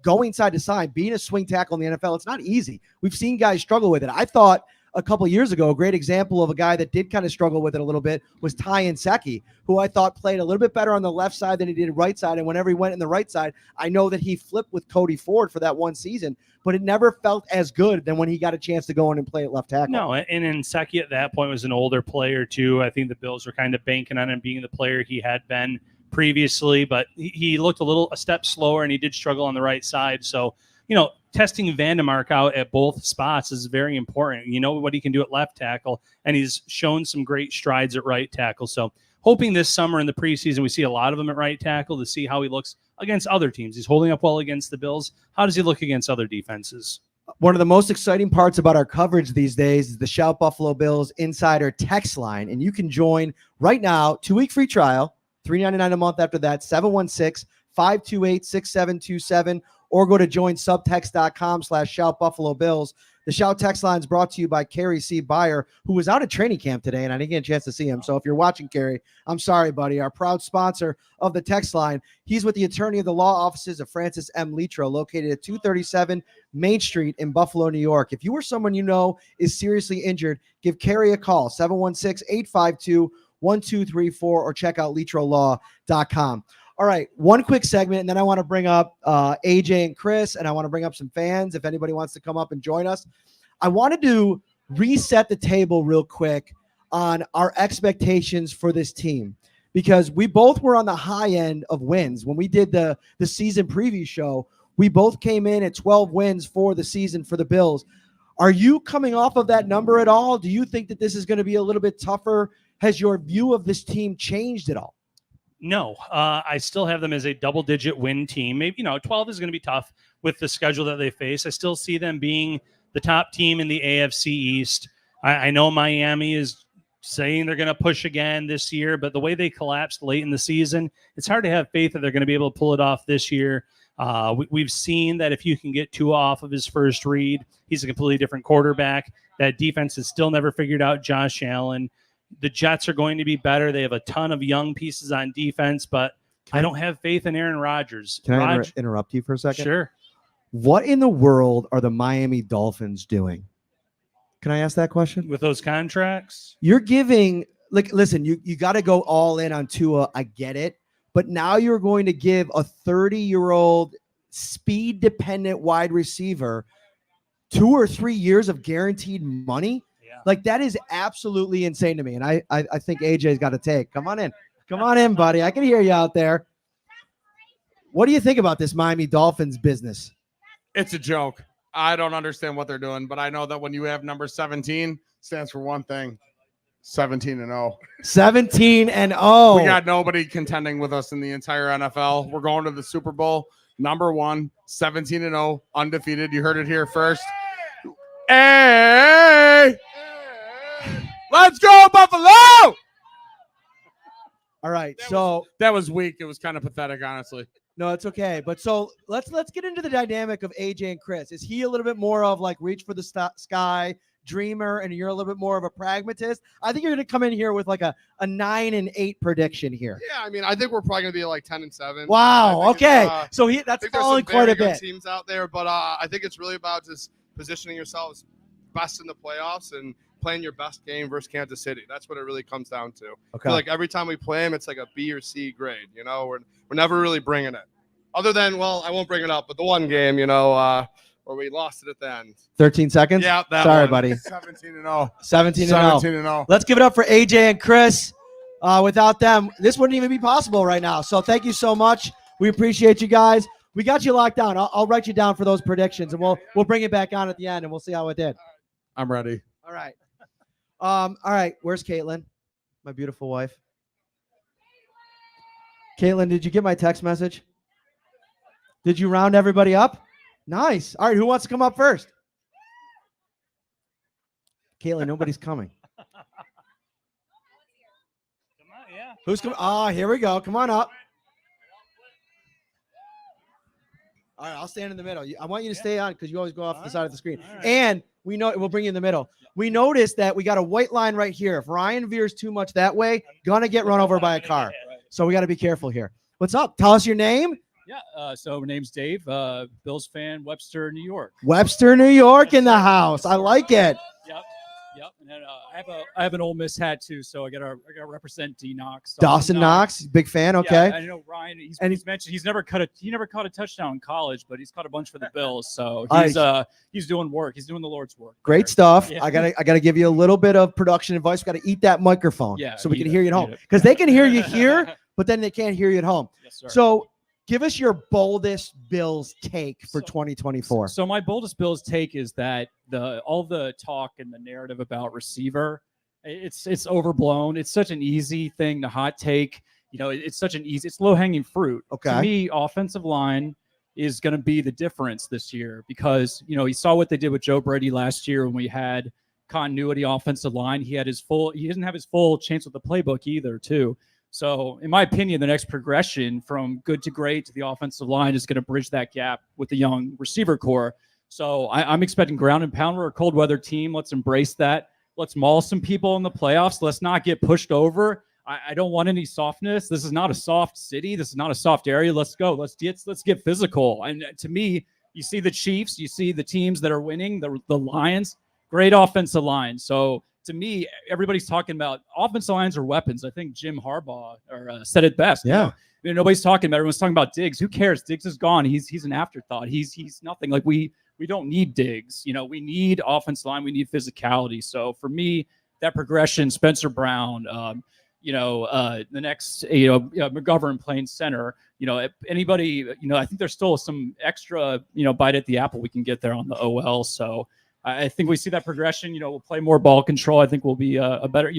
Going side to side, being a swing tackle in the NFL, it's not easy. We've seen guys struggle with it. I thought a couple of years ago, a great example of a guy that did kind of struggle with it a little bit was Ty Nseki, who I thought played a little bit better on the left side than he did right side. And whenever he went in the right side, I know that he flipped with Cody Ford for that one season, but it never felt as good than when he got a chance to go in and play at left tackle. No, and Nseki at that point was an older player too. I think the Bills were kind of banking on him being the player he had been previously, but he looked a step slower and he did struggle on the right side. So, testing Vandemark out at both spots is very important. You know what he can do at left tackle, and he's shown some great strides at right tackle. So hoping this summer in the preseason we see a lot of him at right tackle to see how he looks against other teams. He's holding up well against the Bills. How does he look against other defenses? One of the most exciting parts about our coverage these days is the Shout Buffalo Bills Insider text line, and you can join right now, 2-week free trial, $3.99 a month after that, 716-528-6727, or go to joinsubtext.com/shoutbuffalobills. The Shout text line is brought to you by Kerry C. Byer, who was out at training camp today, and I didn't get a chance to see him. So if you're watching, Kerry, I'm sorry, buddy. Our proud sponsor of the text line. He's with the attorney of the law offices of Francis M. Litro, located at 237 Main Street in Buffalo, New York. If you or someone you know is seriously injured, give Kerry a call, 716-852-1234, or check out litrolaw.com. All right, one quick segment, and then I want to bring up AJ and Chris, and I want to bring up some fans if anybody wants to come up and join us. I wanted to reset the table real quick on our expectations for this team because we both were on the high end of wins. When we did the season preview show, we both came in at 12 wins for the season for the Bills. Are you coming off of that number at all? Do you think that this is going to be a little bit tougher? Has your view of this team changed at all? No, I still have them as a double-digit win team. Maybe 12 is going to be tough with the schedule that they face. I still see them being the top team in the AFC East. I know Miami is saying they're going to push again this year, but the way they collapsed late in the season, it's hard to have faith that they're going to be able to pull it off this year. We've seen that if you can get Tua off of his first read, he's a completely different quarterback. That defense has still never figured out Josh Allen. The Jets are going to be better. They have a ton of young pieces on defense, but I don't have faith in Aaron Rodgers. Can I interrupt you for a second? Sure. What in the world are the Miami Dolphins doing? Can I ask that question? With those contracts? You're giving, listen, you got to go all in on Tua. I get it. But now you're going to give a 30-year-old speed-dependent wide receiver 2 or 3 years of guaranteed money? That is absolutely insane to me. And I think AJ's got to take. Come on in. Come on in, buddy. I can hear you out there. What do you think about this Miami Dolphins business? It's a joke. I don't understand what they're doing, but I know that when you have number 17, stands for one thing, 17-0. 17-0. We got nobody contending with us in the entire NFL. We're going to the Super Bowl. Number 1, 17-0, undefeated. You heard it here first. Hey! Let's go, Buffalo! All right, that was weak. It was kind of pathetic, honestly. No, it's okay. But so let's get into the dynamic of AJ and Chris. Is he a little bit more of reach for the sky, dreamer, and you're a little bit more of a pragmatist? I think you're going to come in here with a 9-8 prediction here. Yeah, I mean, I think we're probably going to be 10-7. Wow. Okay. So that's falling quite a bit. Teams out there, but I think it's really about just positioning yourselves best in the playoffs and playing your best game versus Kansas City. That's what it really comes down to. Okay. Every time we play them, it's a B or C grade. We're never really bringing it. Other than, I won't bring it up, but the one game, where we lost it at the end. 13 seconds? Yeah, that Sorry, one. buddy. 17-0. 17-0. Let's give it up for AJ and Chris. Without them, this wouldn't even be possible right now. So thank you so much. We appreciate you guys. We got you locked down. I'll write you down for those predictions, and we'll bring it back on at the end, and we'll see how it did. I'm ready. All right. All right. Where's Caitlin? my beautiful wife. Caitlin, did you get my text message? Did you round everybody up? Nice. All right, who wants to come up first? Caitlin, nobody's coming. Come on, yeah. Who's coming? Oh, here we go. Come on up. All right, I'll stand in the middle. I want you to stay on because you always go off the side of the screen. All right. And we know we'll bring you in the middle. We noticed that we got a white line right here. If Ryan veers too much that way, gonna get run over by a car. So we got to be careful here. What's up? Tell us your name. Yeah, so my name's Dave, Bills fan, Webster, New York. Webster, New York in the house. I like it. Yep. And then I have an Ole Miss hat too, so I gotta represent D Knox. Dawson Knox, big fan. Okay. Yeah, I know Ryan. He's mentioned he never caught a touchdown in college, but he's caught a bunch for the Bills. So he's doing work. He's doing the Lord's work. Great stuff. Yeah. I gotta give you a little bit of production advice. We gotta eat that microphone so we can hear you at home because they can hear you here, but then they can't hear you at home. Yes, sir. So give us your boldest Bills take for 2024. So my boldest Bills take is that all the talk and the narrative about receiver, it's overblown. It's such an easy thing to hot take. It's low hanging fruit. Okay. To me, offensive line is going to be the difference this year because you saw what they did with Joe Brady last year when we had continuity offensive line. He doesn't have his full chance with the playbook either, too. So, in my opinion, the next progression from good to great to the offensive line is going to bridge that gap with the young receiver core. So, I'm expecting ground and pound. We're a cold weather team. Let's embrace that. Let's maul some people in the playoffs. Let's not get pushed over. I don't want any softness. This is not a soft city. This is not a soft area. Let's go. Let's get physical. And to me, you see the Chiefs. You see the teams that are winning. The Lions. Great offensive line. So, to me, everybody's talking about offensive lines or weapons. I think Jim Harbaugh said it best. Yeah. Nobody's talking about it. Everyone's talking about Diggs. Who cares? Diggs is gone. He's an afterthought. He's nothing. Like we don't need Diggs. We need offensive line. We need physicality. So for me, that progression, Spencer Brown, the next, McGovern playing center, anybody, I think there's still some extra, bite at the apple we can get there on the OL. So I think we see that progression. We'll play more ball control. I think we'll be a better,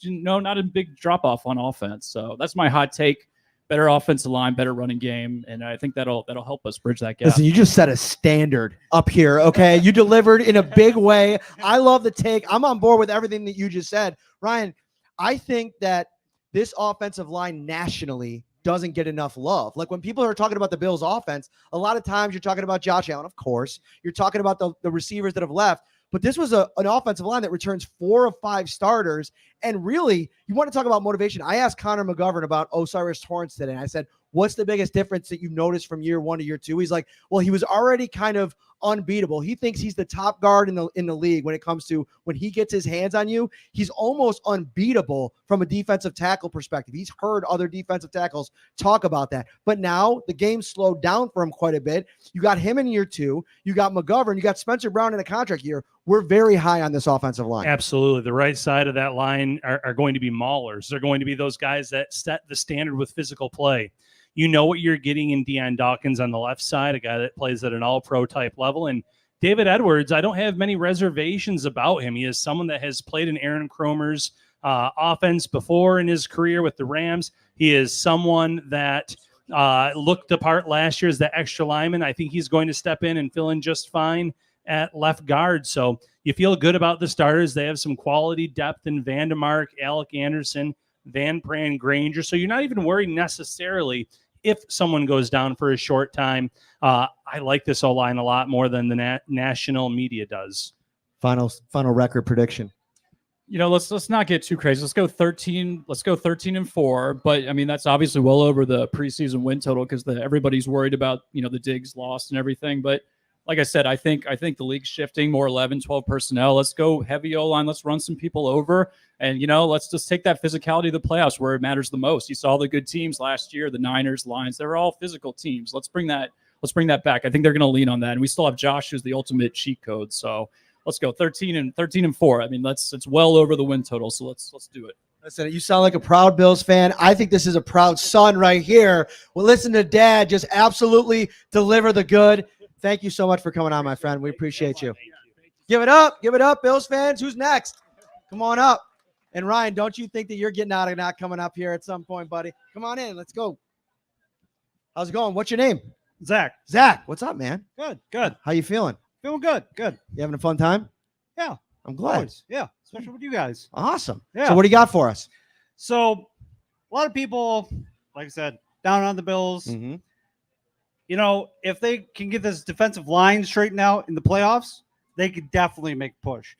not a big drop off on offense. So that's my hot take. Better offensive line, better running game, and I think that'll help us bridge that gap. Listen, you just set a standard up here. Okay, you delivered in a big way. I love the take. I'm on board with everything that you just said, Ryan. I think that this offensive line nationally doesn't get enough love. Like when people are talking about the Bills offense, a lot of times you're talking about Josh Allen, of course. You're talking about the receivers that have left. But this was an offensive line that returns 4 of 5 starters. And really, you want to talk about motivation. I asked Connor McGovern about Osiris Torrance today. And I said, what's the biggest difference that you've noticed from year 1 to year 2? He's like, well, he was already kind of unbeatable. He thinks he's the top guard in the league when it comes to when he gets his hands on you. He's almost unbeatable from a defensive tackle perspective. He's heard other defensive tackles talk about that. But now the game slowed down for him quite a bit. You got him in year 2. You got McGovern. You got Spencer Brown in a contract year. We're very high on this offensive line. Absolutely. The right side of that line are going to be maulers. They're going to be those guys that set the standard with physical play. You know what you're getting in Deion Dawkins on the left side, a guy that plays at an all-pro type level. And David Edwards, I don't have many reservations about him. He is someone that has played in Aaron Kromer's offense before in his career with the Rams. He is someone that looked the part last year as the extra lineman. I think he's going to step in and fill in just fine at left guard. So you feel good about the starters. They have some quality depth in Vandemark, Alec Anderson, Van Pran, Granger. So you're not even worried necessarily if someone goes down for a short time. I like this O-line a lot more than the national media does. Final record prediction. Let's not get too crazy. Let's go 13. Let's go 13-4. But I mean, that's obviously well over the preseason win total because everybody's worried about the Diggs lost and everything. But like I said, I think the league's shifting more 11, 12 personnel. Let's go heavy O-line. Let's run some people over. And, let's just take that physicality to the playoffs where it matters the most. You saw the good teams last year, the Niners, Lions. They're all physical teams. Let's bring that back. I think they're going to lean on that. And we still have Josh, who's the ultimate cheat code. So let's go 13-4. I mean, it's well over the win total. So let's do it. Listen, you sound like a proud Bills fan. I think this is a proud son right here. Well, listen to Dad just absolutely deliver the good. Thank you so much for coming on, my friend. We appreciate you. Give it up, Bills fans. Who's next? Come on up. And Ryan, don't you think that you're getting out and not coming up here at some point, buddy? Come on in. Let's go. How's it going? What's your name? Zach. Zach. What's up, man? Good. How you feeling? Feeling good. Good. You having a fun time? Yeah. I'm glad. Always. Yeah. Especially with you guys. Awesome. Yeah. So what do you got for us? So, a lot of people, like I said, down on the Bills. Mm-hmm. You know, if they can get this defensive line straightened out in the playoffs, they could definitely make a push.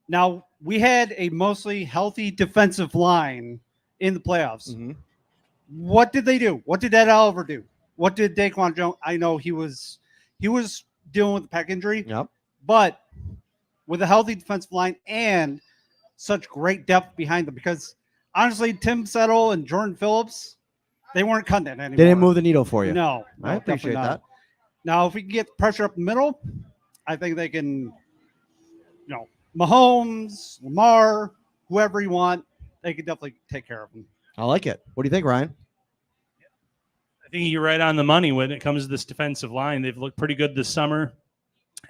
Now, we had a mostly healthy defensive line in the playoffs. Mm-hmm. What did they do? What did Ed Oliver do? What did Daquan Jones? I know he was dealing with the pec injury. Yep. But with a healthy defensive line and such great depth behind them, because honestly, Tim Settle and Jordan Phillips, they weren't cutting it anymore. They didn't move the needle for you. No, I appreciate definitely not. that. Now, if we can get pressure up the middle, I think they can, Mahomes, Lamar, whoever you want, they could definitely take care of them. I like it. What do you think, Ryan? I think you're right on the money when it comes to this defensive line. They've looked pretty good this summer.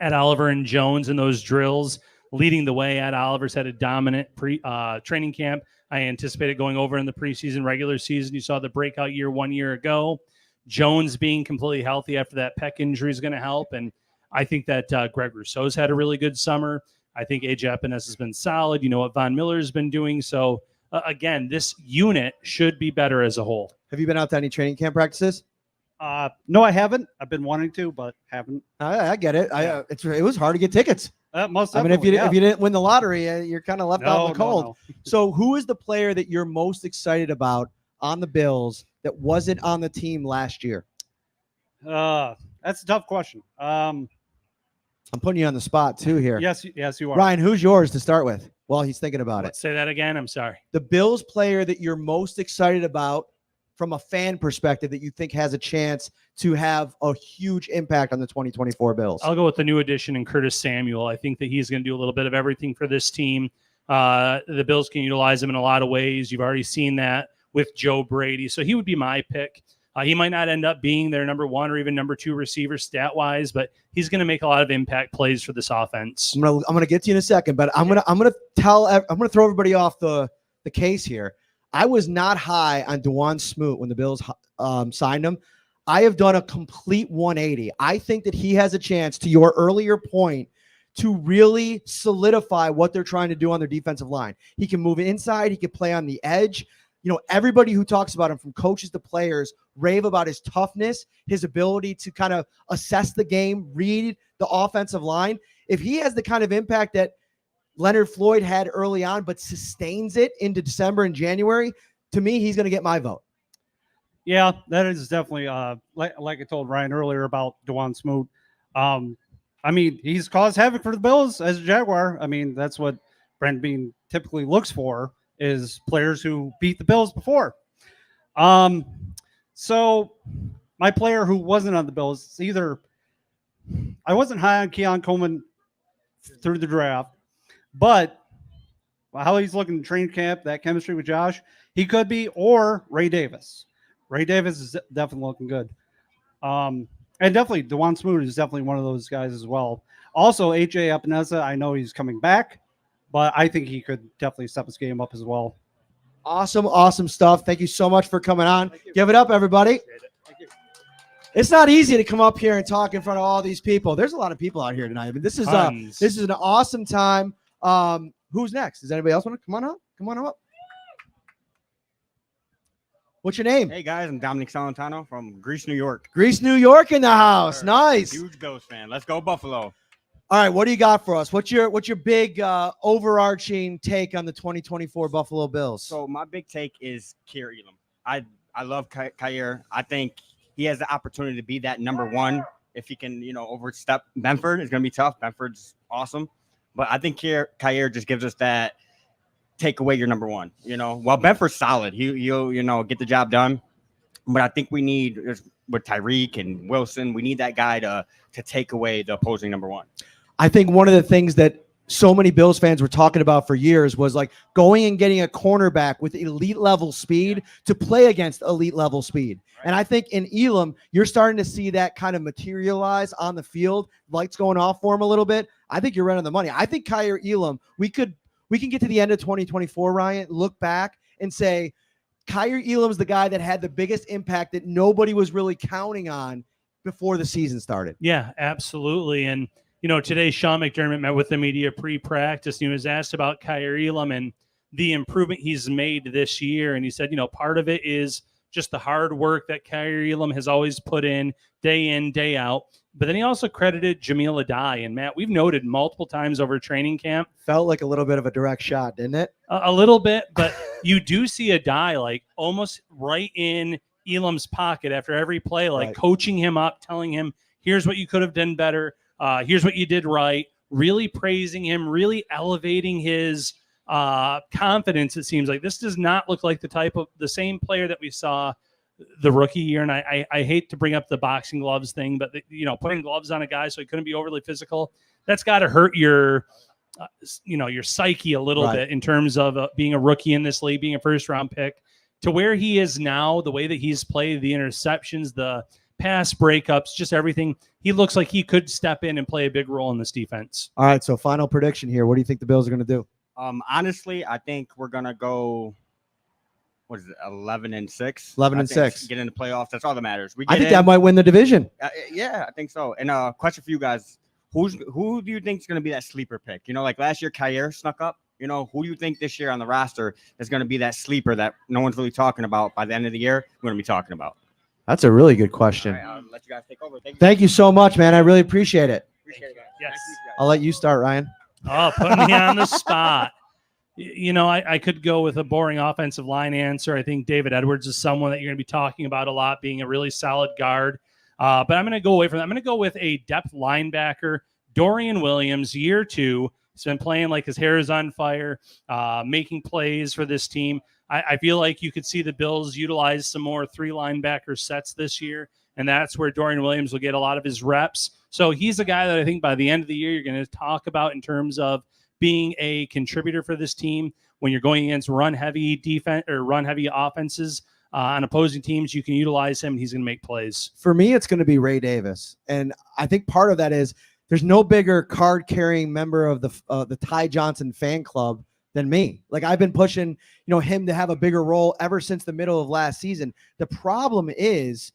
Ed Oliver and Jones in those drills leading the way. Ed Oliver's had a dominant training camp. I anticipated going over in the preseason, regular season. You saw the breakout year 1 year ago. Jones being completely healthy after that pec injury is going to help. And I think that Greg Rousseau's had a really good summer. I think A.J. Epinesa has been solid. You know what Von Miller's been doing. So, again, this unit should be better as a whole. Have you been out to any training camp practices? No, I haven't. I've been wanting to, but haven't. I get it. Yeah. It was hard to get tickets. Most I mean, if you didn't win the lottery, you're kind of left out in the cold. No. So, who is the player that you're most excited about on the Bills that wasn't on the team last year? That's a tough question. I'm putting you on the spot too here. Yes, you are. Ryan, who's yours to start with? While he's thinking about it. Say that again. I'm sorry. The Bills player that you're most excited about from a fan perspective that you think has a chance to have a huge impact on the 2024 Bills. I'll go with the new addition in Curtis Samuel. I think that he's going to do a little bit of everything for this team. The Bills can utilize him in a lot of ways. You've already seen that with Joe Brady. So he would be my pick. He might not end up being their number one or even number two receiver stat-wise, but he's going to make a lot of impact plays for this offense. I'm gonna get to you in a second, but I'm gonna throw everybody off the case here. I was not high on DeJuan Smoot when the Bills signed him. I have done a complete 180. I think that he has a chance, to your earlier point, to really solidify what they're trying to do on their defensive line. He can move inside. He can play on the edge. You know, everybody who talks about him, from coaches to players, rave about his toughness, his ability to kind of assess the game, read the offensive line. If he has the kind of impact that Leonard Floyd had early on, but sustains it into December and January, to me, he's going to get my vote. Yeah, that is definitely like I told Ryan earlier about DeJuan Smoot. I mean, he's caused havoc for the Bills as a Jaguar. I mean, that's what Brent Bean typically looks for, is players who beat the Bills before. So my player who wasn't on the Bills, I wasn't high on Keon Coleman through the draft, but how he's looking in training camp, that chemistry with Josh, he could be, or Ray Davis. Ray Davis is definitely looking good. And definitely DeJuan Smoot is definitely one of those guys as well. Also, A.J. Epinesa, I know he's coming back, but I think he could definitely step his game up as well. Awesome stuff. Thank you so much for coming on. Give it up, everybody. It's not easy to come up here and talk in front of all these people. There's a lot of people out here tonight. I mean, this is an awesome time. Who's next? Does anybody else want to come on up? Come on up. What's your name? Hey guys, I'm Dominic Salentano from Greece, New York. Greece, New York in the house. Sure. Nice. Huge Bills fan. Let's go Buffalo. All right, what do you got for us? What's your big overarching take on the 2024 Buffalo Bills? So my big take is Kier Elam. I love Kier. I think he has the opportunity to be that number one. If he can, overstep Benford, it's going to be tough. Benford's awesome. But I think Kier just gives us that take away your number one. While Benford's solid, he'll get the job done. But I think we need, with Tyreek and Wilson, we need that guy to take away the opposing number one. I think one of the things that so many Bills fans were talking about for years was like going and getting a cornerback with elite level speed to play against elite level speed. Right. And I think in Elam, you're starting to see that kind of materialize on the field. Lights going off for him a little bit. I think you're right on the money. I think Kier Elam, we could we can get to the end of 2024, Ryan, look back and say, Kaiir Elam's the guy that had the biggest impact that nobody was really counting on before the season started. Yeah, absolutely. And, today Sean McDermott met with the media pre-practice, and he was asked about Kaiir Elam and the improvement he's made this year. And he said, part of it is just the hard work that Kaiir Elam has always put in, day out. But then he also credited Jamil Adai. And Matt, we've noted multiple times over training camp. Felt like a little bit of a direct shot, didn't it? A little bit, but you do see Adai like almost right in Elam's pocket after every play, like coaching him up, telling him, here's what you could have done better. Here's what you did right. Really praising him, really elevating his confidence. It seems like this does not look like the same player that we saw the rookie year. And I hate to bring up the boxing gloves thing, but putting gloves on a guy so he couldn't be overly physical, that's got to hurt your psyche a little bit in terms of being a rookie in this league, being a first round pick, to where he is now, the way that he's played, the interceptions, the pass breakups, just everything. He looks like he could step in and play a big role in this defense. All right. So final prediction here. What do you think the Bills are going to do? Honestly, I think we're going to go, 11-6? 11-6. Get in the playoffs. That's all that matters. I think that might win the division. Yeah, I think so. And question for you guys. Who do you think is going to be that sleeper pick? Like last year, Kaiir snuck up. Who do you think this year on the roster is going to be that sleeper that no one's really talking about by the end of the year? We're going to be talking about. That's a really good question. All right, I'll let you guys take over. Thank you so much, man. I really appreciate it. Appreciate it, guys. Yes. I'll let you start, Ryan. Oh, putting me on the spot. I could go with a boring offensive line answer. I think David Edwards is someone that you're going to be talking about a lot, being a really solid guard. But I'm going to go away from that. I'm going to go with a depth linebacker, Dorian Williams, year 2. He's been playing like his hair is on fire, making plays for this team. I feel like you could see the Bills utilize some more 3 linebacker sets this year, and that's where Dorian Williams will get a lot of his reps. So he's a guy that I think by the end of the year you're going to talk about in terms of being a contributor for this team. When you're going against run-heavy defense or run-heavy offenses on opposing teams, you can utilize him, and he's going to make plays. For me, it's going to be Ray Davis, and I think part of that is there's no bigger card-carrying member of the Ty Johnson fan club than me. Like, I've been pushing, him to have a bigger role ever since the middle of last season. The problem is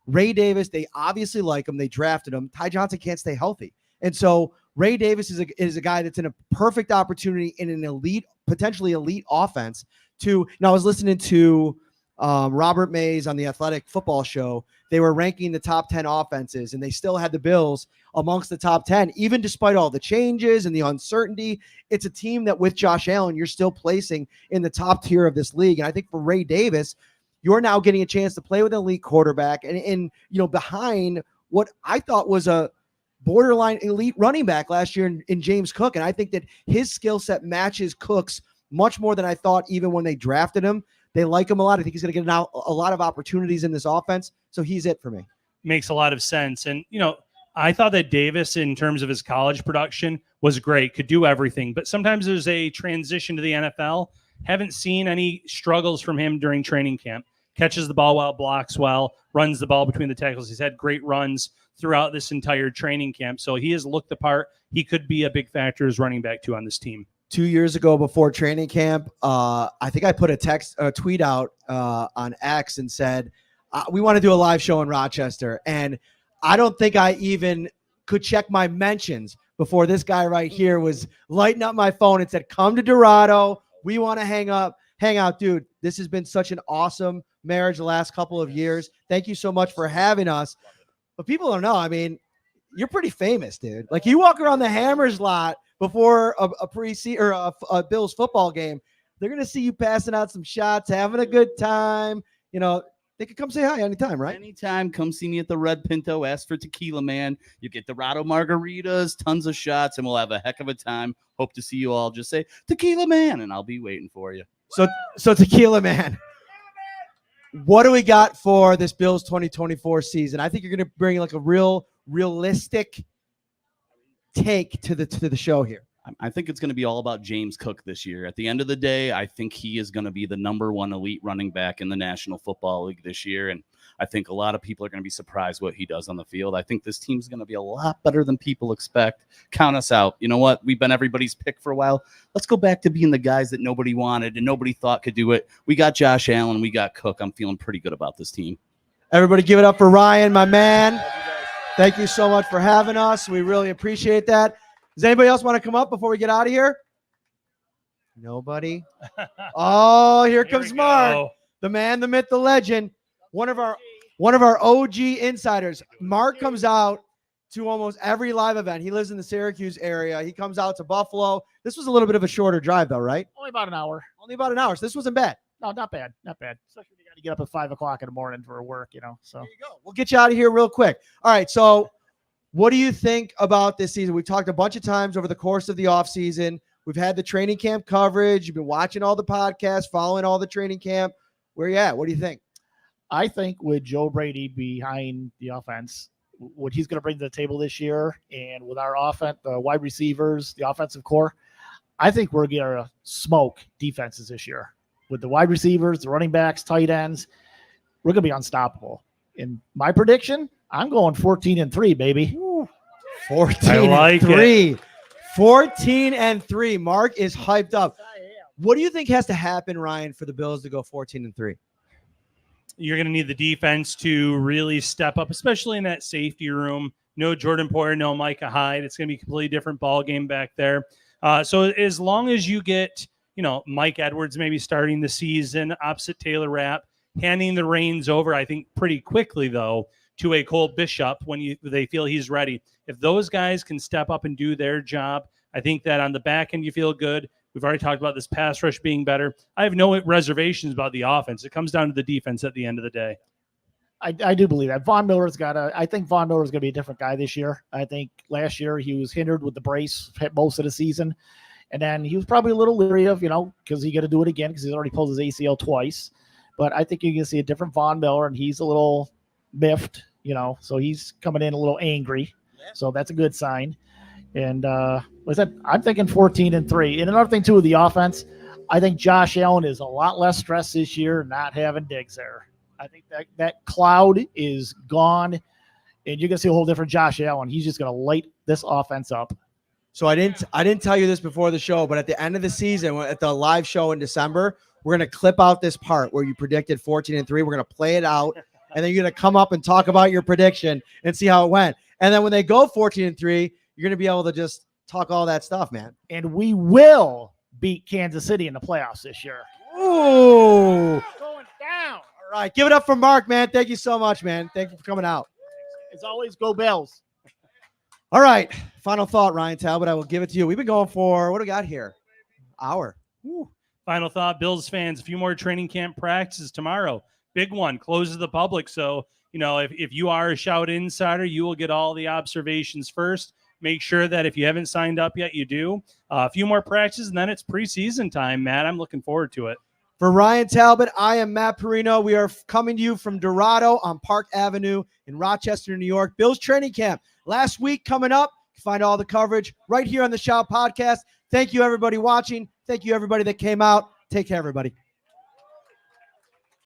Ray Davis, they obviously like him. They drafted him. Ty Johnson can't stay healthy. And so Ray Davis is a guy that's in a perfect opportunity in an potentially elite offense now I was listening to Robert Mays on the Athletic Football Show. They were ranking the top 10 offenses, and they still had the Bills amongst the top 10, even despite all the changes and the uncertainty. It's a team that with Josh Allen, you're still placing in the top tier of this league. And I think for Ray Davis, you're now getting a chance to play with an elite quarterback and behind what I thought was a borderline elite running back last year in James Cook. And I think that his skill set matches Cook's much more than I thought even when they drafted him. They like him a lot. I think he's going to get a lot of opportunities in this offense. So he's it for me. Makes a lot of sense. And, I thought that Davis, in terms of his college production, was great, could do everything. But sometimes there's a transition to the NFL. Haven't seen any struggles from him during training camp. Catches the ball well, blocks well, runs the ball between the tackles. He's had great runs throughout this entire training camp. So he has looked the part. He could be a big factor as running back too on this team. 2 years ago before training camp, I think I put a tweet out on X and said, we want to do a live show in Rochester. And I don't think I even could check my mentions before this guy right here was lighting up my phone and said, come to Dorado. We want to hang out. Dude, this has been such an awesome marriage the last couple of years. Thank you so much for having us. But people don't know. I mean, you're pretty famous, dude. Like, you walk around the Hammers lot before a pre-season or a Bills football game, they're going to see you passing out some shots, having a good time. They could come say hi anytime, right? Anytime. Come see me at the Red Pinto. Ask for Tequila Man. You get Dorado margaritas, tons of shots, and we'll have a heck of a time. Hope to see you all. Just say Tequila Man, and I'll be waiting for you. So Tequila Man, what do we got for this Bills 2024 season? I think you're going to bring like a realistic take to the show here. I think it's going to be all about James Cook this year. At the end of the day, I think he is going to be the #1 elite running back in the National Football League this year. And I think a lot of people are going to be surprised what he does on the field. I think this team's going to be a lot better than people expect. Count us out. You know what? We've been everybody's pick for a while. Let's go back to being the guys that nobody wanted and nobody thought could do it. We got Josh Allen. We got Cook. I'm feeling pretty good about this team. Everybody give it up for Ryan, my man. Thank you so much for having us. We really appreciate that. Does anybody else want to come up before we get out of here? Nobody? Oh, here comes Mark, the man, the myth, the legend. One of our OG insiders. Mark comes out to almost every live event. He lives in the Syracuse area. He comes out to Buffalo. This was a little bit of a shorter drive, though, right? Only about an hour. Only about an hour. So this wasn't bad. No, not bad. Not bad. Especially when you got to get up at 5 o'clock in the morning for work, So there you go. We'll get you out of here real quick. All right. So what do you think about this season? We've talked a bunch of times over the course of the offseason. We've had the training camp coverage. You've been watching all the podcasts, following all the training camp. Where you at? What do you think? I think with Joe Brady behind the offense, what he's going to bring to the table this year, and with our offense, the wide receivers, the offensive core, I think we're going to smoke defenses this year. With the wide receivers, the running backs, tight ends, we're going to be unstoppable. In my prediction, I'm going 14-3, baby. 14-3. 14-3. Mark is hyped up. What do you think has to happen, Ryan, for the Bills to go 14-3? You're going to need the defense to really step up, especially in that safety room. No Jordan Poyer, no Micah Hyde. It's going to be a completely different ball game back there. So as long as you get, Mike Edwards maybe starting the season opposite Taylor Rapp, handing the reins over, I think pretty quickly, though, to a Cole Bishop when they feel he's ready. If those guys can step up and do their job, I think that on the back end you feel good. We've already talked about this pass rush being better. I have no reservations about the offense. It comes down to the defense at the end of the day. I do believe that. I think Von Miller's going to be a different guy this year. I think last year he was hindered with the brace most of the season. And then he was probably a little leery of, because he got to do it again because he's already pulled his ACL twice. But I think you're going to see a different Von Miller, and he's a little miffed, so he's coming in a little angry. So that's a good sign. And like I said, I'm thinking 14-3. And another thing, too, with the offense, I think Josh Allen is a lot less stressed this year not having Diggs there. I think that cloud is gone, and you're going to see a whole different Josh Allen. He's just going to light this offense up. So I didn't tell you this before the show, but at the end of the season, at the live show in December, we're going to clip out this part where you predicted 14-3. We're going to play it out, and then you're going to come up and talk about your prediction and see how it went. And then when they go 14-3, you're going to be able to just talk all that stuff, man. And we will beat Kansas City in the playoffs this year. Ooh. Going down. All right. Give it up for Mark, man. Thank you so much, man. Thank you for coming out. As always, go Bills. All right. Final thought, Ryan Talbot. I will give it to you. We've been going for, what do we got here? Hour. Ooh. Final thought, Bills fans, a few more training camp practices tomorrow. Big one, closes the public. So, if you are a Shout Insider, you will get all the observations first. Make sure that if you haven't signed up yet, you do. A few more practices, and then it's preseason time, Matt. I'm looking forward to it. For Ryan Talbot, I am Matt Parrino. We are coming to you from Dorado on Park Avenue in Rochester, New York. Bills training camp last week coming up. Find all the coverage right here on the Shout Podcast. Thank you, everybody watching. Thank you, everybody that came out. Take care, everybody.